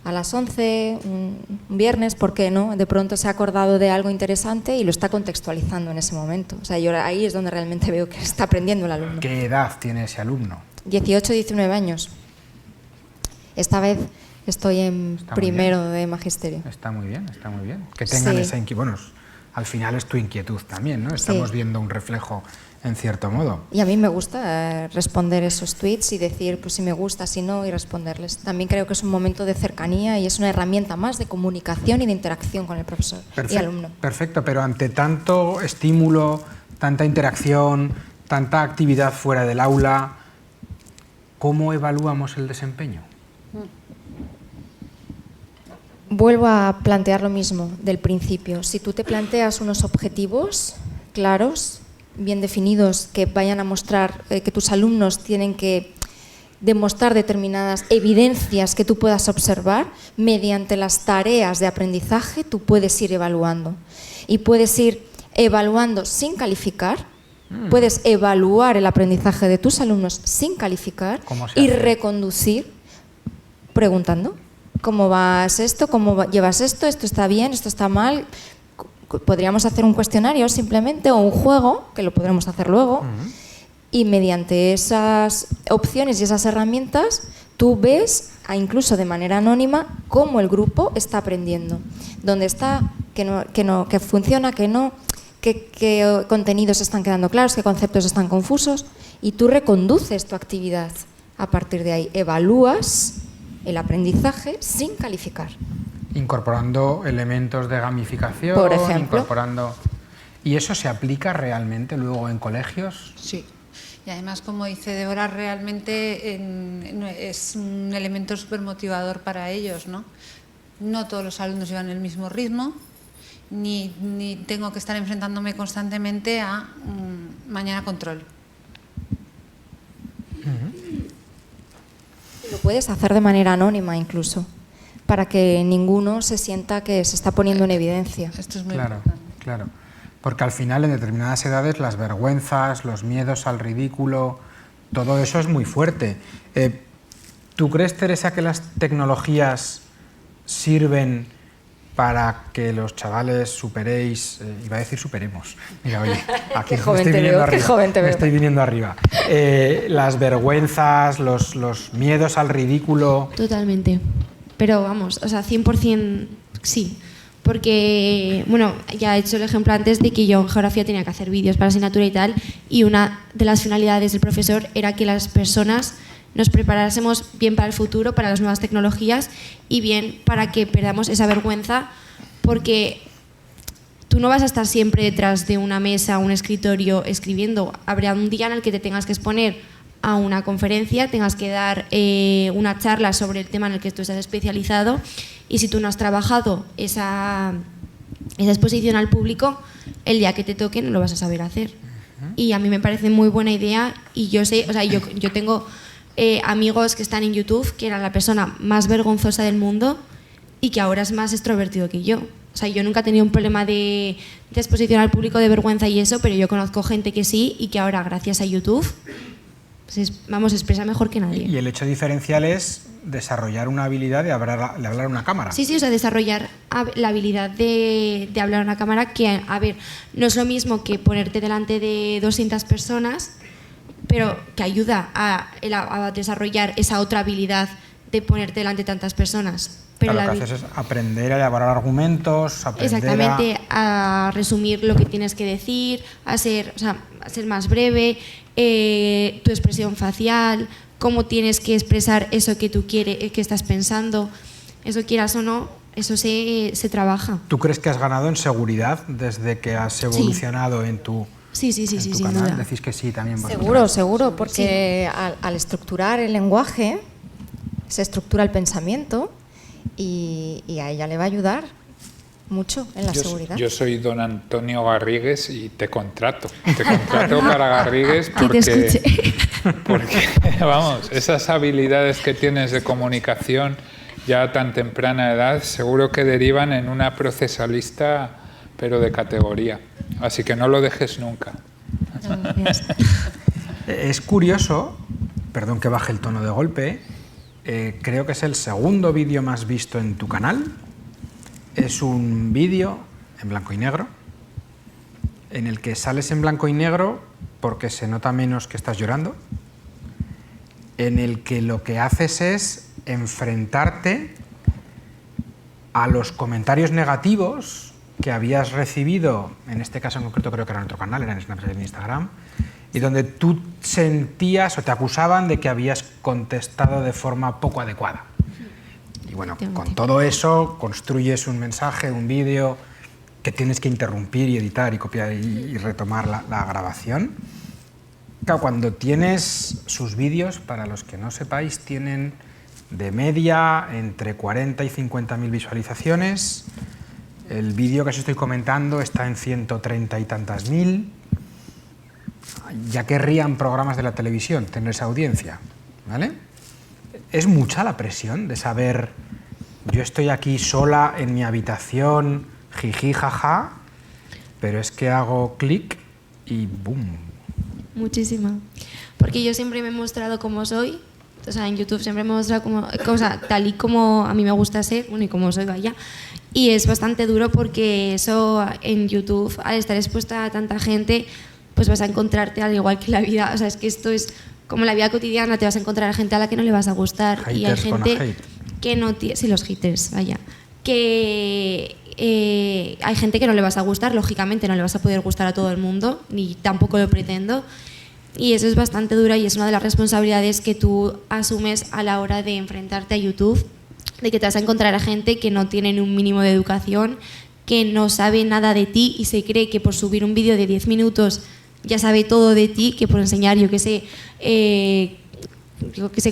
a las 11, un viernes, ¿por qué no? De pronto se ha acordado de algo interesante y lo está contextualizando en ese momento. O sea, yo ahí es donde realmente veo que está aprendiendo el alumno. ¿Qué edad tiene ese alumno? 18, 19 años. Esta vez estoy en Está muy primero de magisterio. Está muy bien, está muy bien. Que tengan Sí. esa inquietud. Bueno, al final es tu inquietud también, ¿no? Estamos Sí. viendo un reflejo en cierto modo. Y a mí me gusta responder esos tweets y decir pues si me gusta, si no, y responderles. También creo que es un momento de cercanía y es una herramienta más de comunicación y de interacción con el profesor y alumno. Perfecto, pero ante tanto estímulo, tanta interacción, tanta actividad fuera del aula, ¿cómo evaluamos el desempeño? Vuelvo a plantear lo mismo del principio. Si tú te planteas unos objetivos claros, bien definidos, que vayan a mostrar que tus alumnos tienen que demostrar determinadas evidencias que tú puedas observar, mediante las tareas de aprendizaje tú puedes ir evaluando. Y puedes ir evaluando sin calificar, puedes evaluar el aprendizaje de tus alumnos sin calificar y reconducir preguntando. ¿Cómo vas esto? ¿Cómo llevas esto? ¿Esto está bien? ¿Esto está mal? Podríamos hacer un cuestionario simplemente o un juego, que lo podremos hacer luego, y mediante esas opciones y esas herramientas tú ves, incluso de manera anónima, cómo el grupo está aprendiendo, dónde está, que funciona, que no, qué contenidos están quedando claros, qué conceptos están confusos, y tú reconduces tu actividad a partir de ahí, evalúas el aprendizaje sin calificar. Incorporando elementos de gamificación, por ejemplo. ¿Y eso se aplica realmente luego en colegios? Sí. Y además, como dice Débora, realmente es un elemento súper motivador para ellos, ¿no? No todos los alumnos llevan el mismo ritmo, ni tengo que estar enfrentándome constantemente a mañana control. Lo puedes hacer de manera anónima incluso, para que ninguno se sienta que se está poniendo en evidencia. Esto es muy Claro, importante. claro. Porque al final, en determinadas edades, las vergüenzas, los miedos al ridículo, todo eso es muy fuerte. ¿Tú crees, Teresa, que las tecnologías sirven para que los chavales superéis, iba a decir superemos, mira, oye, aquí Qué joven te veo, qué joven te veo. me estoy viniendo arriba, las vergüenzas, los miedos al ridículo? Totalmente. Pero vamos, o sea, 100% sí. Porque, bueno, ya he hecho el ejemplo antes de que yo en geografía tenía que hacer vídeos para asignatura y tal, y una de las finalidades del profesor era que las personas nos preparásemos bien para el futuro, para las nuevas tecnologías y bien para que perdamos esa vergüenza, porque tú no vas a estar siempre detrás de una mesa, un escritorio escribiendo. Habrá un día en el que te tengas que exponer a una conferencia, tengas que dar una charla sobre el tema en el que tú estás especializado, y si tú no has trabajado esa exposición al público, el día que te toque no lo vas a saber hacer. Y a mí me parece muy buena idea, y yo sé, o sea, yo tengo amigos que están en YouTube, que era la persona más vergonzosa del mundo y que ahora es más extrovertido que yo. O sea, yo nunca he tenido un problema de exposición al público, de vergüenza y eso, pero yo conozco gente que sí, y que ahora, gracias a YouTube, pues vamos, expresa mejor que nadie. Y el hecho diferencial es desarrollar una habilidad de hablar a una cámara. Sí, o sea, desarrollar la habilidad de hablar a una cámara, que, a ver, no es lo mismo que ponerte delante de 200 personas, pero que ayuda a desarrollar esa otra habilidad de ponerte delante de tantas personas. Pero lo que haces es aprender a elaborar argumentos, exactamente, a resumir lo que tienes que decir, a ser más breve, tu expresión facial, cómo tienes que expresar eso que tú quieres, que estás pensando. Eso, quieras o no, eso se trabaja. ¿Tú crees que has ganado en seguridad desde que has evolucionado en tu Sí, tu canal? Decís que sí también. Seguro, porque sí, al estructurar el lenguaje se estructura el pensamiento, y a ella le va a ayudar mucho en la seguridad. Yo soy don Antonio Garrigues y te contrato para Garrigues porque, vamos, esas habilidades que tienes de comunicación ya a tan temprana edad seguro que derivan en una procesalista, pero de categoría. Así que no lo dejes nunca. Es curioso, perdón que baje el tono de golpe, creo que es el segundo vídeo más visto en tu canal. Es un vídeo en blanco y negro, en el que sales en blanco y negro porque se nota menos que estás llorando, en el que lo que haces es enfrentarte a los comentarios negativos que habías recibido, en este caso en concreto creo que era en otro canal, era en Snapchat y en Instagram, y donde tú sentías o te acusaban de que habías contestado de forma poco adecuada. Y bueno, con todo eso construyes un mensaje, un vídeo que tienes que interrumpir y editar y copiar y retomar la grabación. Claro, cuando tienes sus vídeos, para los que no sepáis, tienen de media entre 40 y 50.000 visualizaciones. El vídeo que os estoy comentando está en 130 y tantas mil. Ya querrían programas de la televisión tener esa audiencia, ¿vale? Es mucha la presión de saber, yo estoy aquí sola en mi habitación, jiji, jaja, pero es que hago clic y ¡boom! Muchísima. Porque yo siempre me he mostrado como soy, o sea, en YouTube siempre me he mostrado tal y como a mí me gusta ser, bueno, y como soy, vaya. Y es bastante duro porque eso en YouTube, al estar expuesta a tanta gente, pues vas a encontrarte al igual que la vida, o sea, es que esto es como la vida cotidiana, te vas a encontrar a gente a la que no le vas a gustar. Haters, y hay gente con hate. que no tiene, sí, los haters, vaya, que hay gente que no le vas a gustar, lógicamente no le vas a poder gustar a todo el mundo, ni tampoco lo pretendo. Y eso es bastante duro y es una de las responsabilidades que tú asumes a la hora de enfrentarte a YouTube, de que te vas a encontrar a gente que no tiene ni un mínimo de educación, que no sabe nada de ti y se cree que por subir un vídeo de 10 minutos ya sabe todo de ti, que por enseñar, yo que sé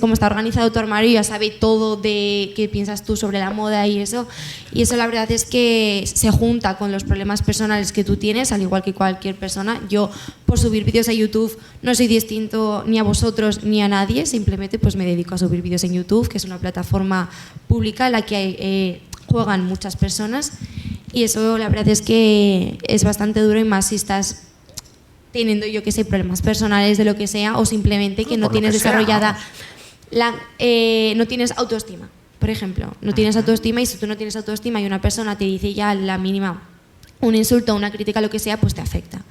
cómo está organizado tu armario, ya sabe todo de qué piensas tú sobre la moda y eso la verdad es que se junta con los problemas personales que tú tienes, al igual que cualquier persona. Yo, por subir vídeos a YouTube, no soy distinto ni a vosotros ni a nadie, simplemente pues me dedico a subir vídeos en YouTube, que es una plataforma pública en la que juegan muchas personas, y eso la verdad es que es bastante duro, y más si estás teniendo, yo que sé, problemas personales de lo que sea, o simplemente que no tienes desarrollada no tienes autoestima, por ejemplo, no tienes autoestima, y si tú no tienes autoestima y una persona te dice ya la mínima un insulto, una crítica, lo que sea, pues te afecta.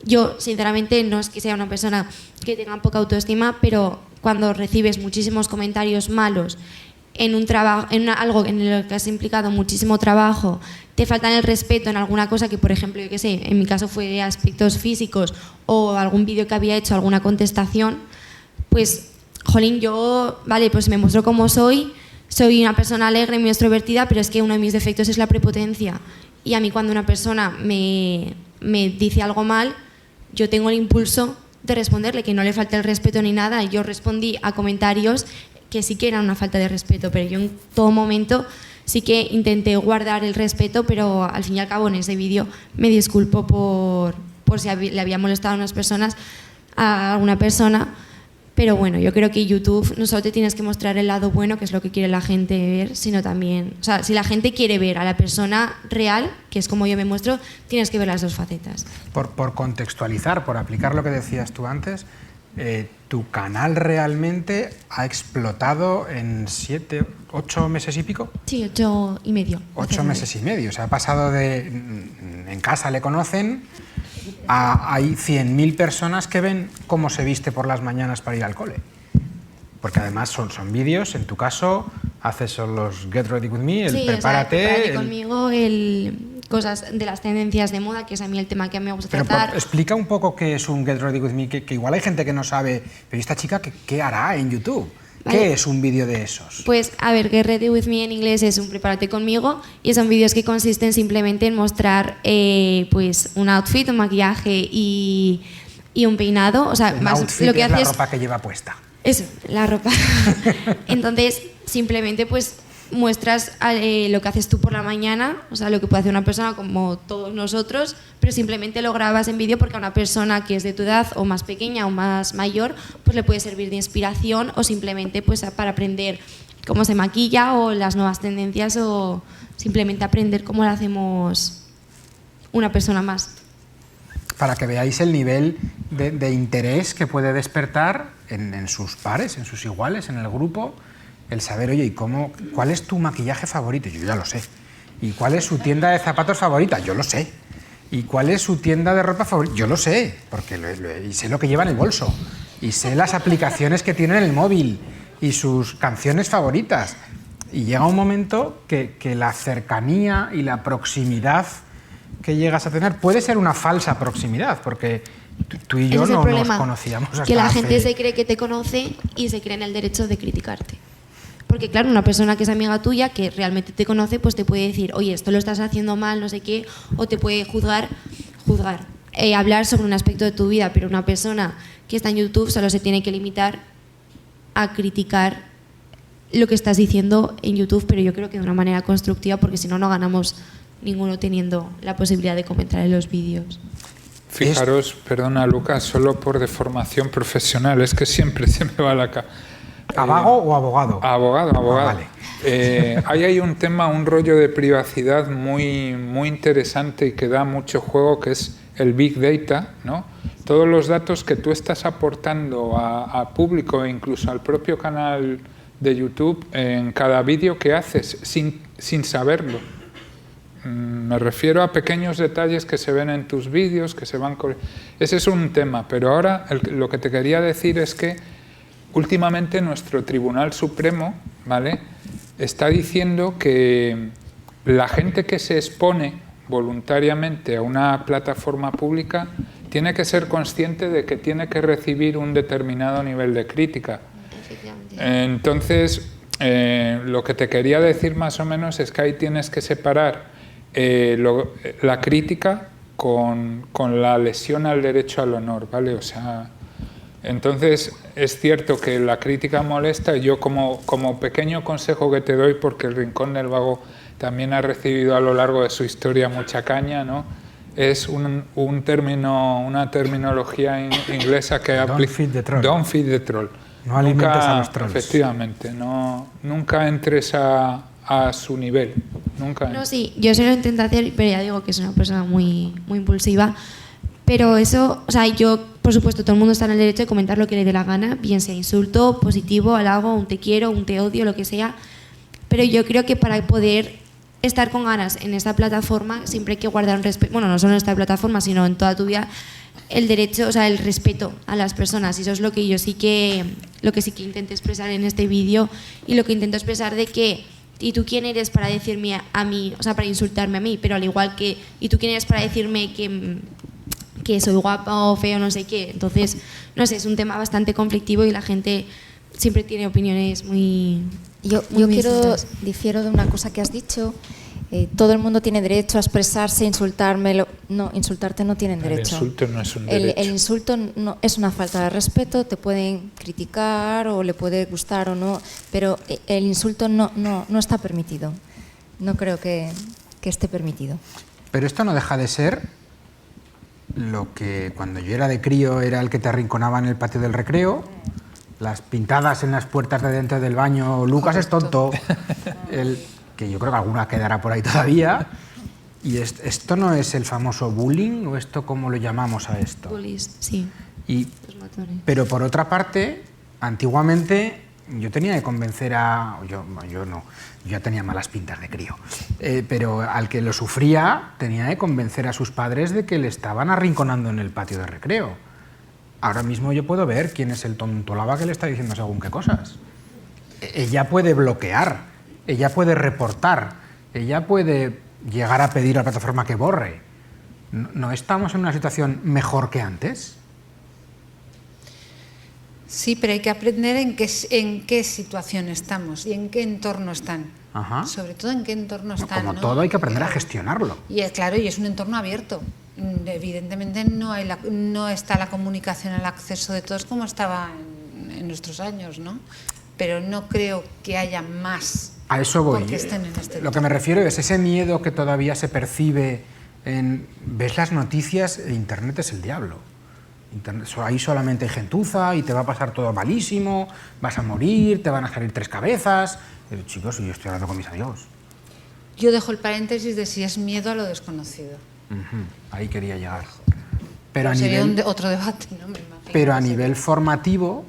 Yo, sinceramente, no es que sea una persona que tenga poca autoestima, pero cuando recibes muchísimos comentarios malos en un trabajo, algo en lo que has implicado muchísimo trabajo, te faltan el respeto en alguna cosa que, por ejemplo, yo qué sé, en mi caso fue aspectos físicos o algún vídeo que había hecho, alguna contestación, pues, jolín, yo, vale, pues me muestro como soy una persona alegre, muy extrovertida, pero es que uno de mis defectos es la prepotencia. Y a mí, cuando una persona me dice algo mal, yo tengo el impulso de responderle, que no le falte el respeto ni nada. Yo respondí a comentarios que sí que eran una falta de respeto, pero yo en todo momento sí que intenté guardar el respeto, pero al fin y al cabo en ese vídeo me disculpo por si le había molestado a alguna persona. Pero bueno, yo creo que YouTube no solo te tienes que mostrar el lado bueno, que es lo que quiere la gente ver, sino también, o sea, si la gente quiere ver a la persona real, que es como yo me muestro, tienes que ver las dos facetas. Por contextualizar, por aplicar lo que decías tú antes, tu canal realmente ha explotado en 7, 8 meses y pico. Sí, 8 y medio. 8 meses y medio, o sea, ha pasado de en casa le conocen a hay 100.000 personas que ven cómo se viste por las mañanas para ir al cole. Porque además son vídeos, en tu caso haces los Get Ready With Me, el sí, prepárate. O sea, prepárate conmigo, cosas de las tendencias de moda, que es a mí el tema que me gusta tratar. Explica un poco qué es un Get Ready With Me, que igual hay gente que no sabe, pero esta chica, ¿qué hará en YouTube? Vale. ¿Qué es un vídeo de esos? Pues, a ver, Get Ready With Me en inglés es un prepárate conmigo, y son vídeos que consisten simplemente en mostrar pues un outfit, un maquillaje y un peinado. O sea, más outfit lo que es haces, la ropa que lleva puesta. Eso, la ropa. Entonces, simplemente pues muestras lo que haces tú por la mañana, o sea, lo que puede hacer una persona como todos nosotros, pero simplemente lo grabas en vídeo porque a una persona que es de tu edad o más pequeña o más mayor, pues le puede servir de inspiración, o simplemente pues para aprender cómo se maquilla o las nuevas tendencias, o simplemente aprender cómo lo hacemos una persona más. Para que veáis el nivel de interés que puede despertar en sus pares, en sus iguales, en el grupo, el saber, oye, ¿y cuál es tu maquillaje favorito? Yo ya lo sé. ¿Y cuál es su tienda de zapatos favorita? Yo lo sé. ¿Y cuál es su tienda de ropa favorita? Yo lo sé, porque y sé lo que lleva en el bolso. Y sé las aplicaciones que tiene en el móvil y sus canciones favoritas. Y llega un momento que la cercanía y la proximidad que llegas a tener puede ser una falsa proximidad, porque tú y yo no nos conocíamos hasta que la gente se cree que te conoce y se cree en el derecho de criticarte. Porque claro, una persona que es amiga tuya, que realmente te conoce, pues te puede decir, oye, esto lo estás haciendo mal, no sé qué, o te puede juzgar. hablar sobre un aspecto de tu vida, pero una persona que está en YouTube solo se tiene que limitar a criticar lo que estás diciendo en YouTube, pero yo creo que de una manera constructiva, porque si no, no ganamos ninguno teniendo la posibilidad de comentar en los vídeos. Fijaros, perdona Lucas, solo por deformación profesional, es que siempre se me va la cabeza. ¿Abago o abogado? Abogado. Vale. Ahí hay un tema, un rollo de privacidad muy, muy interesante y que da mucho juego, que es el Big Data, ¿no? Todos los datos que tú estás aportando a público e incluso al propio canal de YouTube en cada vídeo que haces sin saberlo. Me refiero a pequeños detalles que se ven en tus vídeos, que se van... Ese es un tema, pero ahora lo que te quería decir es que últimamente nuestro Tribunal Supremo, ¿vale?, está diciendo que la gente que se expone voluntariamente a una plataforma pública tiene que ser consciente de que tiene que recibir un determinado nivel de crítica. Entonces, lo que te quería decir más o menos es que ahí tienes que separar la crítica con la lesión al derecho al honor, ¿vale? O sea, entonces es cierto que la crítica molesta, y yo como pequeño consejo que te doy, porque el Rincón del Vago también ha recibido a lo largo de su historia mucha caña, ¿no?, es un término, una terminología inglesa que Don't feed the troll. Don't feed the troll. No alimentes a los trolls. Efectivamente, nunca entres a su nivel. Nunca. No, sí, yo se lo intento hacer, pero ya digo que es una persona muy, muy impulsiva. Pero eso, o sea, yo, por supuesto, todo el mundo está en el derecho de comentar lo que le dé la gana, bien sea insulto, positivo, halago, un te quiero, un te odio, lo que sea. Pero yo creo que para poder estar con ganas en esta plataforma siempre hay que guardar un respeto, bueno, no solo en esta plataforma, sino en toda tu vida, el derecho, o sea, el respeto a las personas. Y eso es lo que yo sí que intento expresar en este vídeo, y lo que intento expresar de que, ¿y tú quién eres para decirme a mí, o sea, para insultarme a mí? Pero al igual que, ¿y tú quién eres para decirme que soy guapa o feo, no sé qué? Entonces, no sé, es un tema bastante conflictivo y la gente siempre tiene opiniones muy... Yo difiero de una cosa que has dicho. Todo el mundo tiene derecho a expresarse, insultarme. No, insultarte no tienen derecho. El insulto no es un derecho. El insulto no, es una falta de respeto, te pueden criticar o le puede gustar o no, pero el insulto no está permitido. No creo que esté permitido. Pero esto no deja de ser lo que cuando yo era de crío era el que te arrinconaba en el patio del recreo, las pintadas en las puertas de dentro del baño, Lucas es tonto, que yo creo que alguna quedará por ahí todavía. ¿Y esto no es el famoso bullying o esto cómo lo llamamos a esto? Bullies, sí. Pero por otra parte, antiguamente yo tenía que convencer yo ya tenía malas pintas de crío, pero al que lo sufría tenía que convencer a sus padres de que le estaban arrinconando en el patio de recreo. Ahora mismo yo puedo ver quién es el tontolaba que le está diciendo según qué cosas. Ella puede bloquear, ella puede reportar, ella puede llegar a pedir a la plataforma que borre. ¿No estamos en una situación mejor que antes? Sí, pero hay que aprender en qué situación estamos y en qué entorno están. Ajá. Sobre todo en qué entorno están. Como todo hay que aprender a gestionarlo. Y claro, y es un entorno abierto. Evidentemente no está la comunicación al acceso de todos como estaba en nuestros años, ¿no? Pero no creo que haya más. A eso voy. Porque estén en este Lo que me refiero es ese miedo que todavía se percibe ves las noticias, Internet es el diablo. Internet, ahí solamente hay gentuza y te va a pasar todo malísimo, vas a morir, te van a salir 3 cabezas. Chicos, yo estoy hablando con mis amigos. Yo dejo el paréntesis de si es miedo a lo desconocido. Ahí quería llegar. Pero sería otro debate, ¿no? Me imagino. Pero a nivel formativo,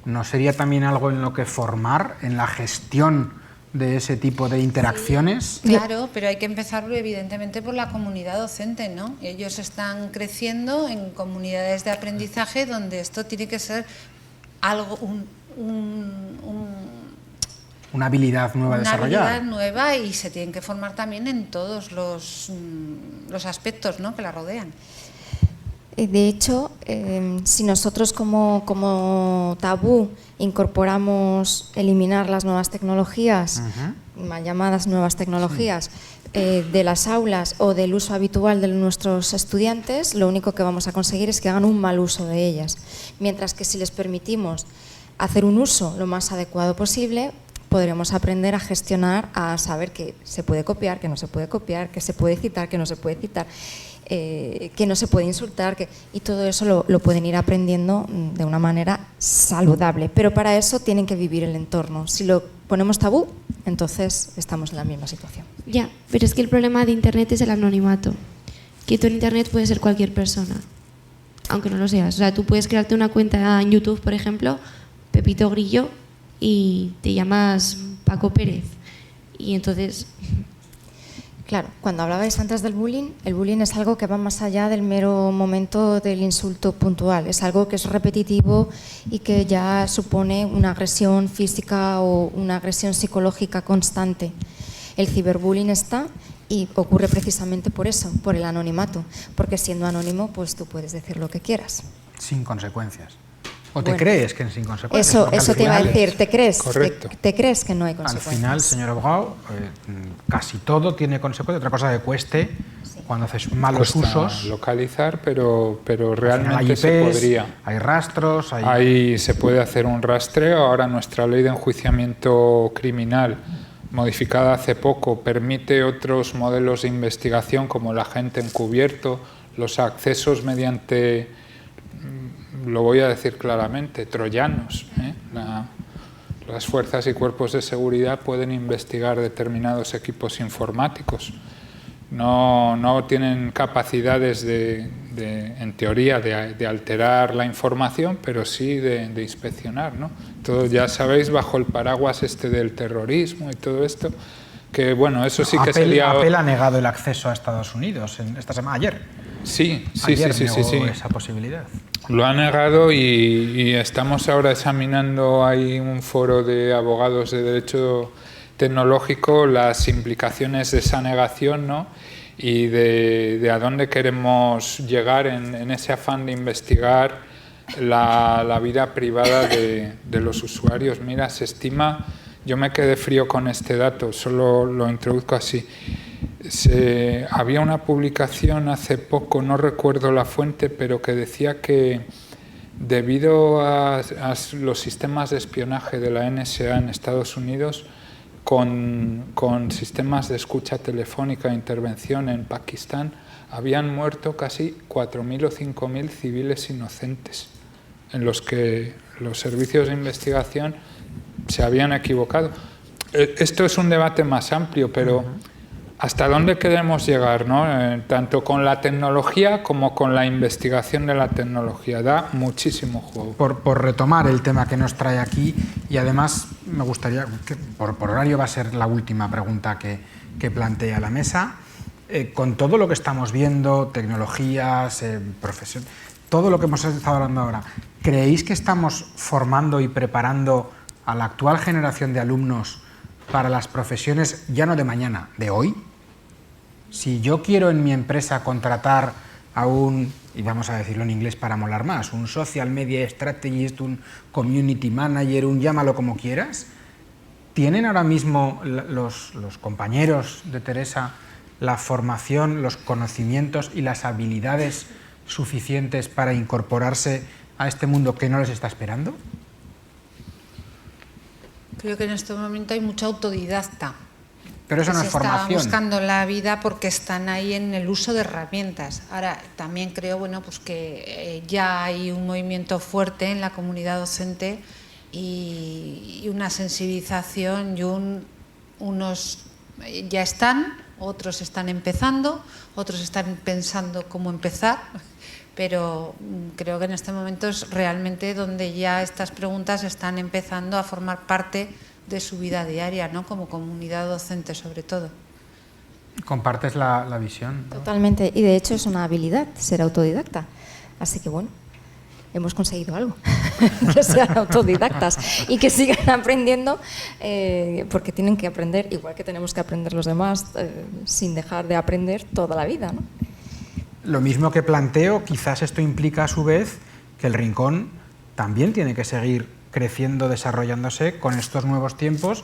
¿no sería también algo en lo que formar, en la gestión de ese tipo de interacciones? Sí, claro, pero hay que empezar evidentemente por la comunidad docente, ¿no? Ellos están creciendo en comunidades de aprendizaje donde esto tiene que ser algo, una habilidad nueva a desarrollar. Una habilidad nueva, y se tienen que formar también en todos los aspectos, ¿no?, que la rodean. De hecho, si nosotros como tabú incorporamos eliminar las nuevas tecnologías, mal llamadas nuevas tecnologías, de las aulas o del uso habitual de nuestros estudiantes, lo único que vamos a conseguir es que hagan un mal uso de ellas. Mientras que si les permitimos hacer un uso lo más adecuado posible, podremos aprender a gestionar, a saber que se puede copiar, que no se puede copiar, que se puede citar, que no se puede citar, que no se puede insultar, y todo eso lo pueden ir aprendiendo de una manera saludable. Pero para eso tienen que vivir el entorno. Si lo ponemos tabú, entonces estamos en la misma situación. Ya, pero es que el problema de Internet es el anonimato. Que tú en Internet puedes ser cualquier persona, aunque no lo seas. O sea, tú puedes crearte una cuenta en YouTube, por ejemplo, Pepito Grillo, y te llamas Paco Pérez. Y entonces... Claro, cuando hablabais antes del bullying, el bullying es algo que va más allá del mero momento del insulto puntual. Es algo que es repetitivo y que ya supone una agresión física o una agresión psicológica constante. El ciberbullying está y ocurre precisamente por eso, por el anonimato. Porque siendo anónimo, pues tú puedes decir lo que quieras. Sin consecuencias. ¿O te crees que es sin consecuencias? Eso te iba a decir, ¿te crees? Correcto. ¿Te crees que no hay consecuencias? Al final, señor abogado, casi todo tiene consecuencias. Otra cosa que cueste, cuando haces malos usos. Localizar, pero realmente hay IPs, se podría. Hay rastros. Ahí se puede hacer un rastreo. Ahora nuestra ley de enjuiciamiento criminal, modificada hace poco, permite otros modelos de investigación como el agente encubierto, los accesos mediante... Lo voy a decir claramente, troyanos. Las fuerzas y cuerpos de seguridad pueden investigar determinados equipos informáticos. No tienen capacidades en teoría, de alterar la información, pero sí de inspeccionar, ¿no? Todo, ya sabéis, bajo el paraguas del terrorismo y todo esto, que bueno, eso sí que sería... Apple ha negado el acceso a Estados Unidos esta semana, ayer. Sí. Negó esa posibilidad. Lo ha negado y estamos ahora examinando ahí un foro de abogados de derecho tecnológico las implicaciones de esa negación, ¿no? Y de a dónde queremos llegar en ese afán de investigar la vida privada de los usuarios. Mira, se estima, yo me quedé frío con este dato, solo lo introduzco así. Había una publicación hace poco, no recuerdo la fuente, pero que decía que debido a los sistemas de espionaje de la NSA en Estados Unidos, con sistemas de escucha telefónica e intervención en Pakistán, habían muerto casi 4.000 o 5.000 civiles inocentes, en los que los servicios de investigación se habían equivocado. Esto es un debate más amplio, pero ¿hasta dónde queremos llegar, ¿no? Tanto con la tecnología como con la investigación de la tecnología? Da muchísimo juego. Por retomar el tema que nos trae aquí, y además me gustaría, que por horario va a ser la última pregunta que plantea la mesa, con todo lo que estamos viendo, tecnologías, profesión, todo lo que hemos estado hablando ahora, ¿creéis que estamos formando y preparando a la actual generación de alumnos para las profesiones ya no de mañana, de hoy? Si yo quiero en mi empresa contratar a un, y vamos a decirlo en inglés para molar más, un social media strategist, un community manager, un llámalo como quieras, ¿tienen ahora mismo los compañeros de Teresa la formación, los conocimientos y las habilidades suficientes para incorporarse a este mundo que no les está esperando? Creo que en este momento hay mucha autodidacta. Pero eso no es formación. Están buscando la vida porque están ahí en el uso de herramientas. Ahora, también creo pues que ya hay un movimiento fuerte en la comunidad docente y una sensibilización y unos ya están, otros están empezando, otros están pensando cómo empezar. Pero creo que en este momento es realmente donde ya estas preguntas están empezando a formar parte de su vida diaria, ¿no? Como comunidad docente sobre todo. ¿Compartes la visión? Totalmente, y de hecho es una habilidad ser autodidacta, así que bueno, hemos conseguido algo, que sean autodidactas y que sigan aprendiendo, porque tienen que aprender, igual que tenemos que aprender los demás, sin dejar de aprender toda la vida, ¿no? Lo mismo que planteo, quizás esto implica a su vez que el Rincón también tiene que seguir creciendo, desarrollándose con estos nuevos tiempos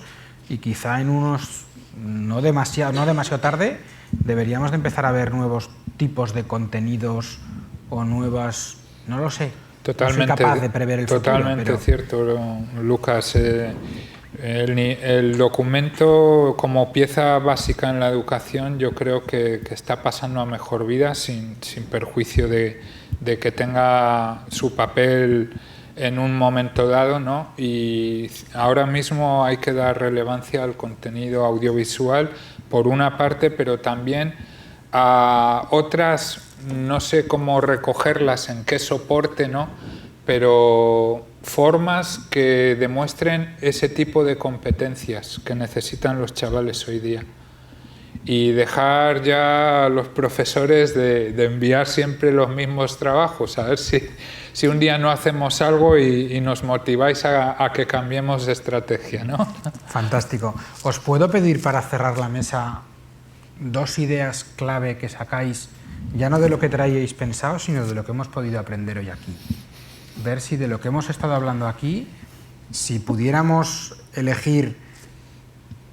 y quizá en unos no demasiado tarde, deberíamos de empezar a ver nuevos tipos de contenidos o nuevas, no lo sé. Totalmente, no soy capaz de prever el futuro. Totalmente cierto, Lucas. El documento como pieza básica en la educación yo creo que está pasando a mejor vida sin perjuicio de que tenga su papel en un momento dado, ¿no? Y ahora mismo hay que dar relevancia al contenido audiovisual por una parte, pero también a otras, no sé cómo recogerlas, en qué soporte, ¿no? Pero formas que demuestren ese tipo de competencias que necesitan los chavales hoy día. Y dejar ya a los profesores de enviar siempre los mismos trabajos, a ver si un día no hacemos algo y nos motiváis a que cambiemos de estrategia, ¿no? Fantástico. ¿Os puedo pedir para cerrar la mesa 2 ideas clave que sacáis, ya no de lo que traíais pensado, sino de lo que hemos podido aprender hoy aquí? Ver si de lo que hemos estado hablando aquí, si pudiéramos elegir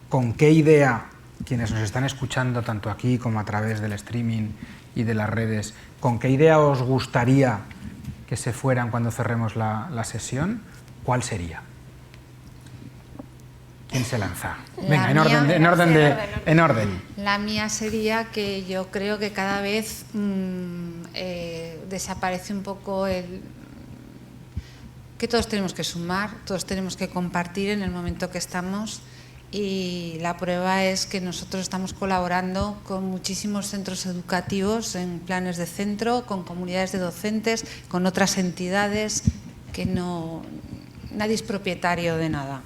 con qué idea, quienes nos están escuchando tanto aquí como a través del streaming y de las redes, con qué idea os gustaría que se fueran cuando cerremos la sesión, ¿cuál sería? ¿Quién se lanza? Venga, en orden. La mía sería que yo creo que cada vez desaparece un poco que todos tenemos que sumar, todos tenemos que compartir en el momento que estamos, y la prueba es que nosotros estamos colaborando con muchísimos centros educativos en planes de centro, con comunidades de docentes, con otras entidades, que nadie es propietario de nada.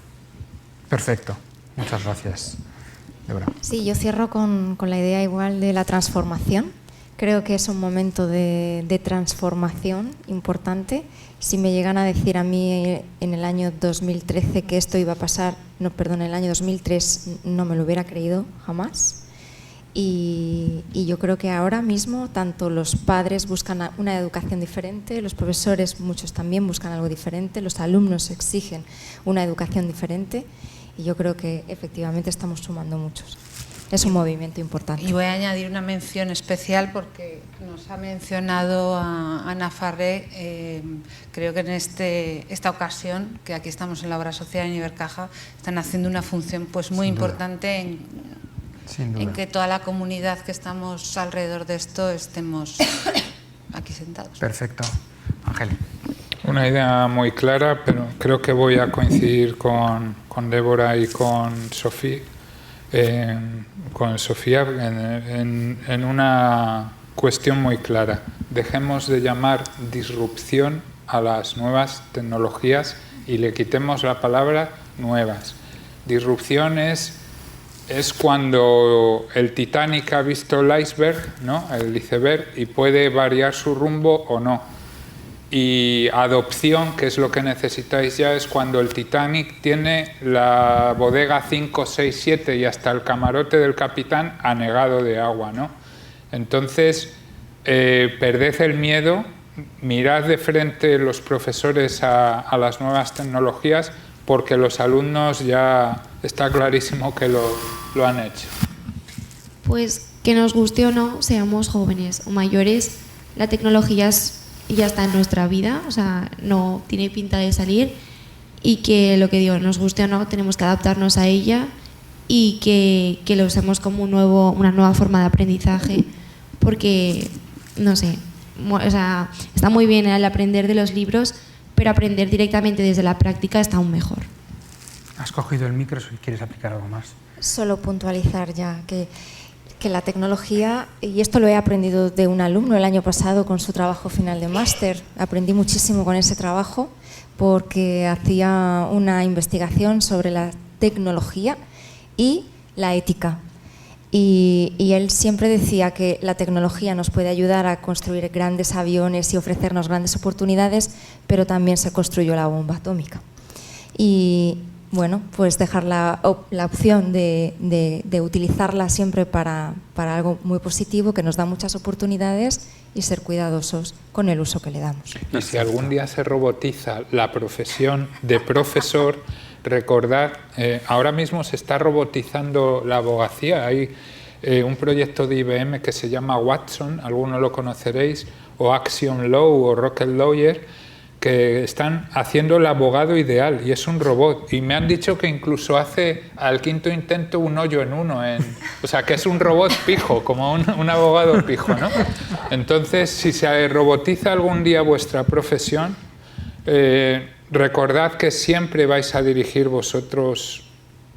Perfecto, muchas gracias. Débora. Sí, yo cierro con la idea igual de la transformación. Creo que es un momento de transformación importante. Si me llegan a decir a mí en el año 2013 que esto iba a pasar, en el año 2003 no me lo hubiera creído jamás. Y yo creo que ahora mismo tanto los padres buscan una educación diferente, los profesores, muchos también buscan algo diferente, los alumnos exigen una educación diferente, y yo creo que efectivamente estamos sumando muchos. Es un movimiento importante. Y voy a añadir una mención especial porque nos ha mencionado a Ana Farré. Creo que en esta ocasión, que aquí estamos en la obra social en Ibercaja, están haciendo una función pues muy importante en que toda la comunidad que estamos alrededor de esto estemos aquí sentados. Perfecto. Ángel. Una idea muy clara, pero creo que voy a coincidir con Débora y con Sofía. En una cuestión muy clara. Dejemos de llamar disrupción a las nuevas tecnologías y le quitemos la palabra nuevas. Disrupción es cuando el Titanic ha visto el iceberg, ¿no? El iceberg, y puede variar su rumbo o no. Y adopción, que es lo que necesitáis ya, es cuando el Titanic tiene la bodega 5, 6, 7 y hasta el camarote del capitán anegado de agua, ¿no? Entonces, perded el miedo, mirad de frente los profesores a las nuevas tecnologías, porque los alumnos ya está clarísimo que lo han hecho. Pues que nos guste o no, seamos jóvenes o mayores, la tecnología ya está en nuestra vida, o sea, no tiene pinta de salir, y que lo que digo, nos guste o no, tenemos que adaptarnos a ella y que lo usemos como una nueva forma de aprendizaje, porque, no sé, o sea, está muy bien el aprender de los libros, pero aprender directamente desde la práctica está aún mejor. Has cogido el micro, si quieres aplicar algo más. Solo puntualizar ya que la tecnología, y esto lo he aprendido de un alumno el año pasado con su trabajo final de máster, aprendí muchísimo con ese trabajo porque hacía una investigación sobre la tecnología y la ética. Y él siempre decía que la tecnología nos puede ayudar a construir grandes aviones y ofrecernos grandes oportunidades, pero también se construyó la bomba atómica. Y bueno, pues dejar la opción de utilizarla siempre para algo muy positivo, que nos da muchas oportunidades, y ser cuidadosos con el uso que le damos. Y si algún día se robotiza la profesión de profesor, recordad, ahora mismo se está robotizando la abogacía. Hay un proyecto de IBM que se llama Watson, algunos lo conoceréis, o Axiom Law o Rocket Lawyer, que están haciendo el abogado ideal y es un robot. Y me han dicho que incluso hace al quinto intento un hoyo en uno. O sea, que es un robot pijo, como un abogado pijo, ¿no? Entonces, si se robotiza algún día vuestra profesión, recordad que siempre vais a dirigir vosotros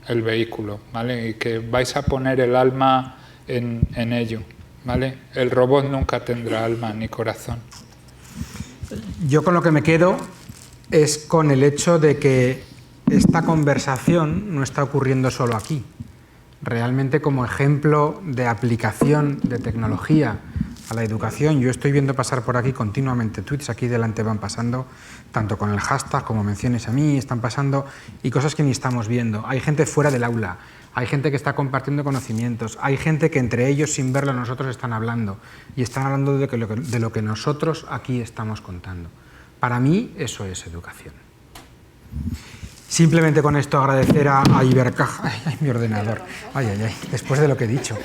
el vehículo, ¿vale? Y que vais a poner el alma en ello, ¿vale? El robot nunca tendrá alma ni corazón. Yo con lo que me quedo es con el hecho de que esta conversación no está ocurriendo solo aquí. Realmente, como ejemplo de aplicación de tecnología a la educación, yo estoy viendo pasar por aquí continuamente tweets, aquí delante van pasando, tanto con el hashtag como menciones a mí, están pasando, y cosas que ni estamos viendo. Hay gente fuera del aula, hay gente que está compartiendo conocimientos, hay gente que entre ellos, sin verlo, nosotros están hablando, y están hablando de lo que nosotros aquí estamos contando. Para mí, eso es educación. Simplemente con esto agradecer a Ibercaja, ay, mi ordenador, después de lo que he dicho,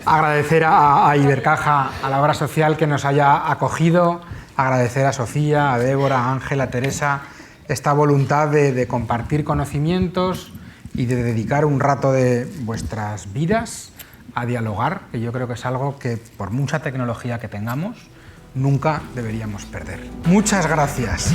agradecer a Ibercaja, a la obra social que nos haya acogido, agradecer a Sofía, a Débora, a Ángela, a Teresa, esta voluntad de compartir conocimientos y de dedicar un rato de vuestras vidas a dialogar, que yo creo que es algo que, por mucha tecnología que tengamos, nunca deberíamos perder. Muchas gracias.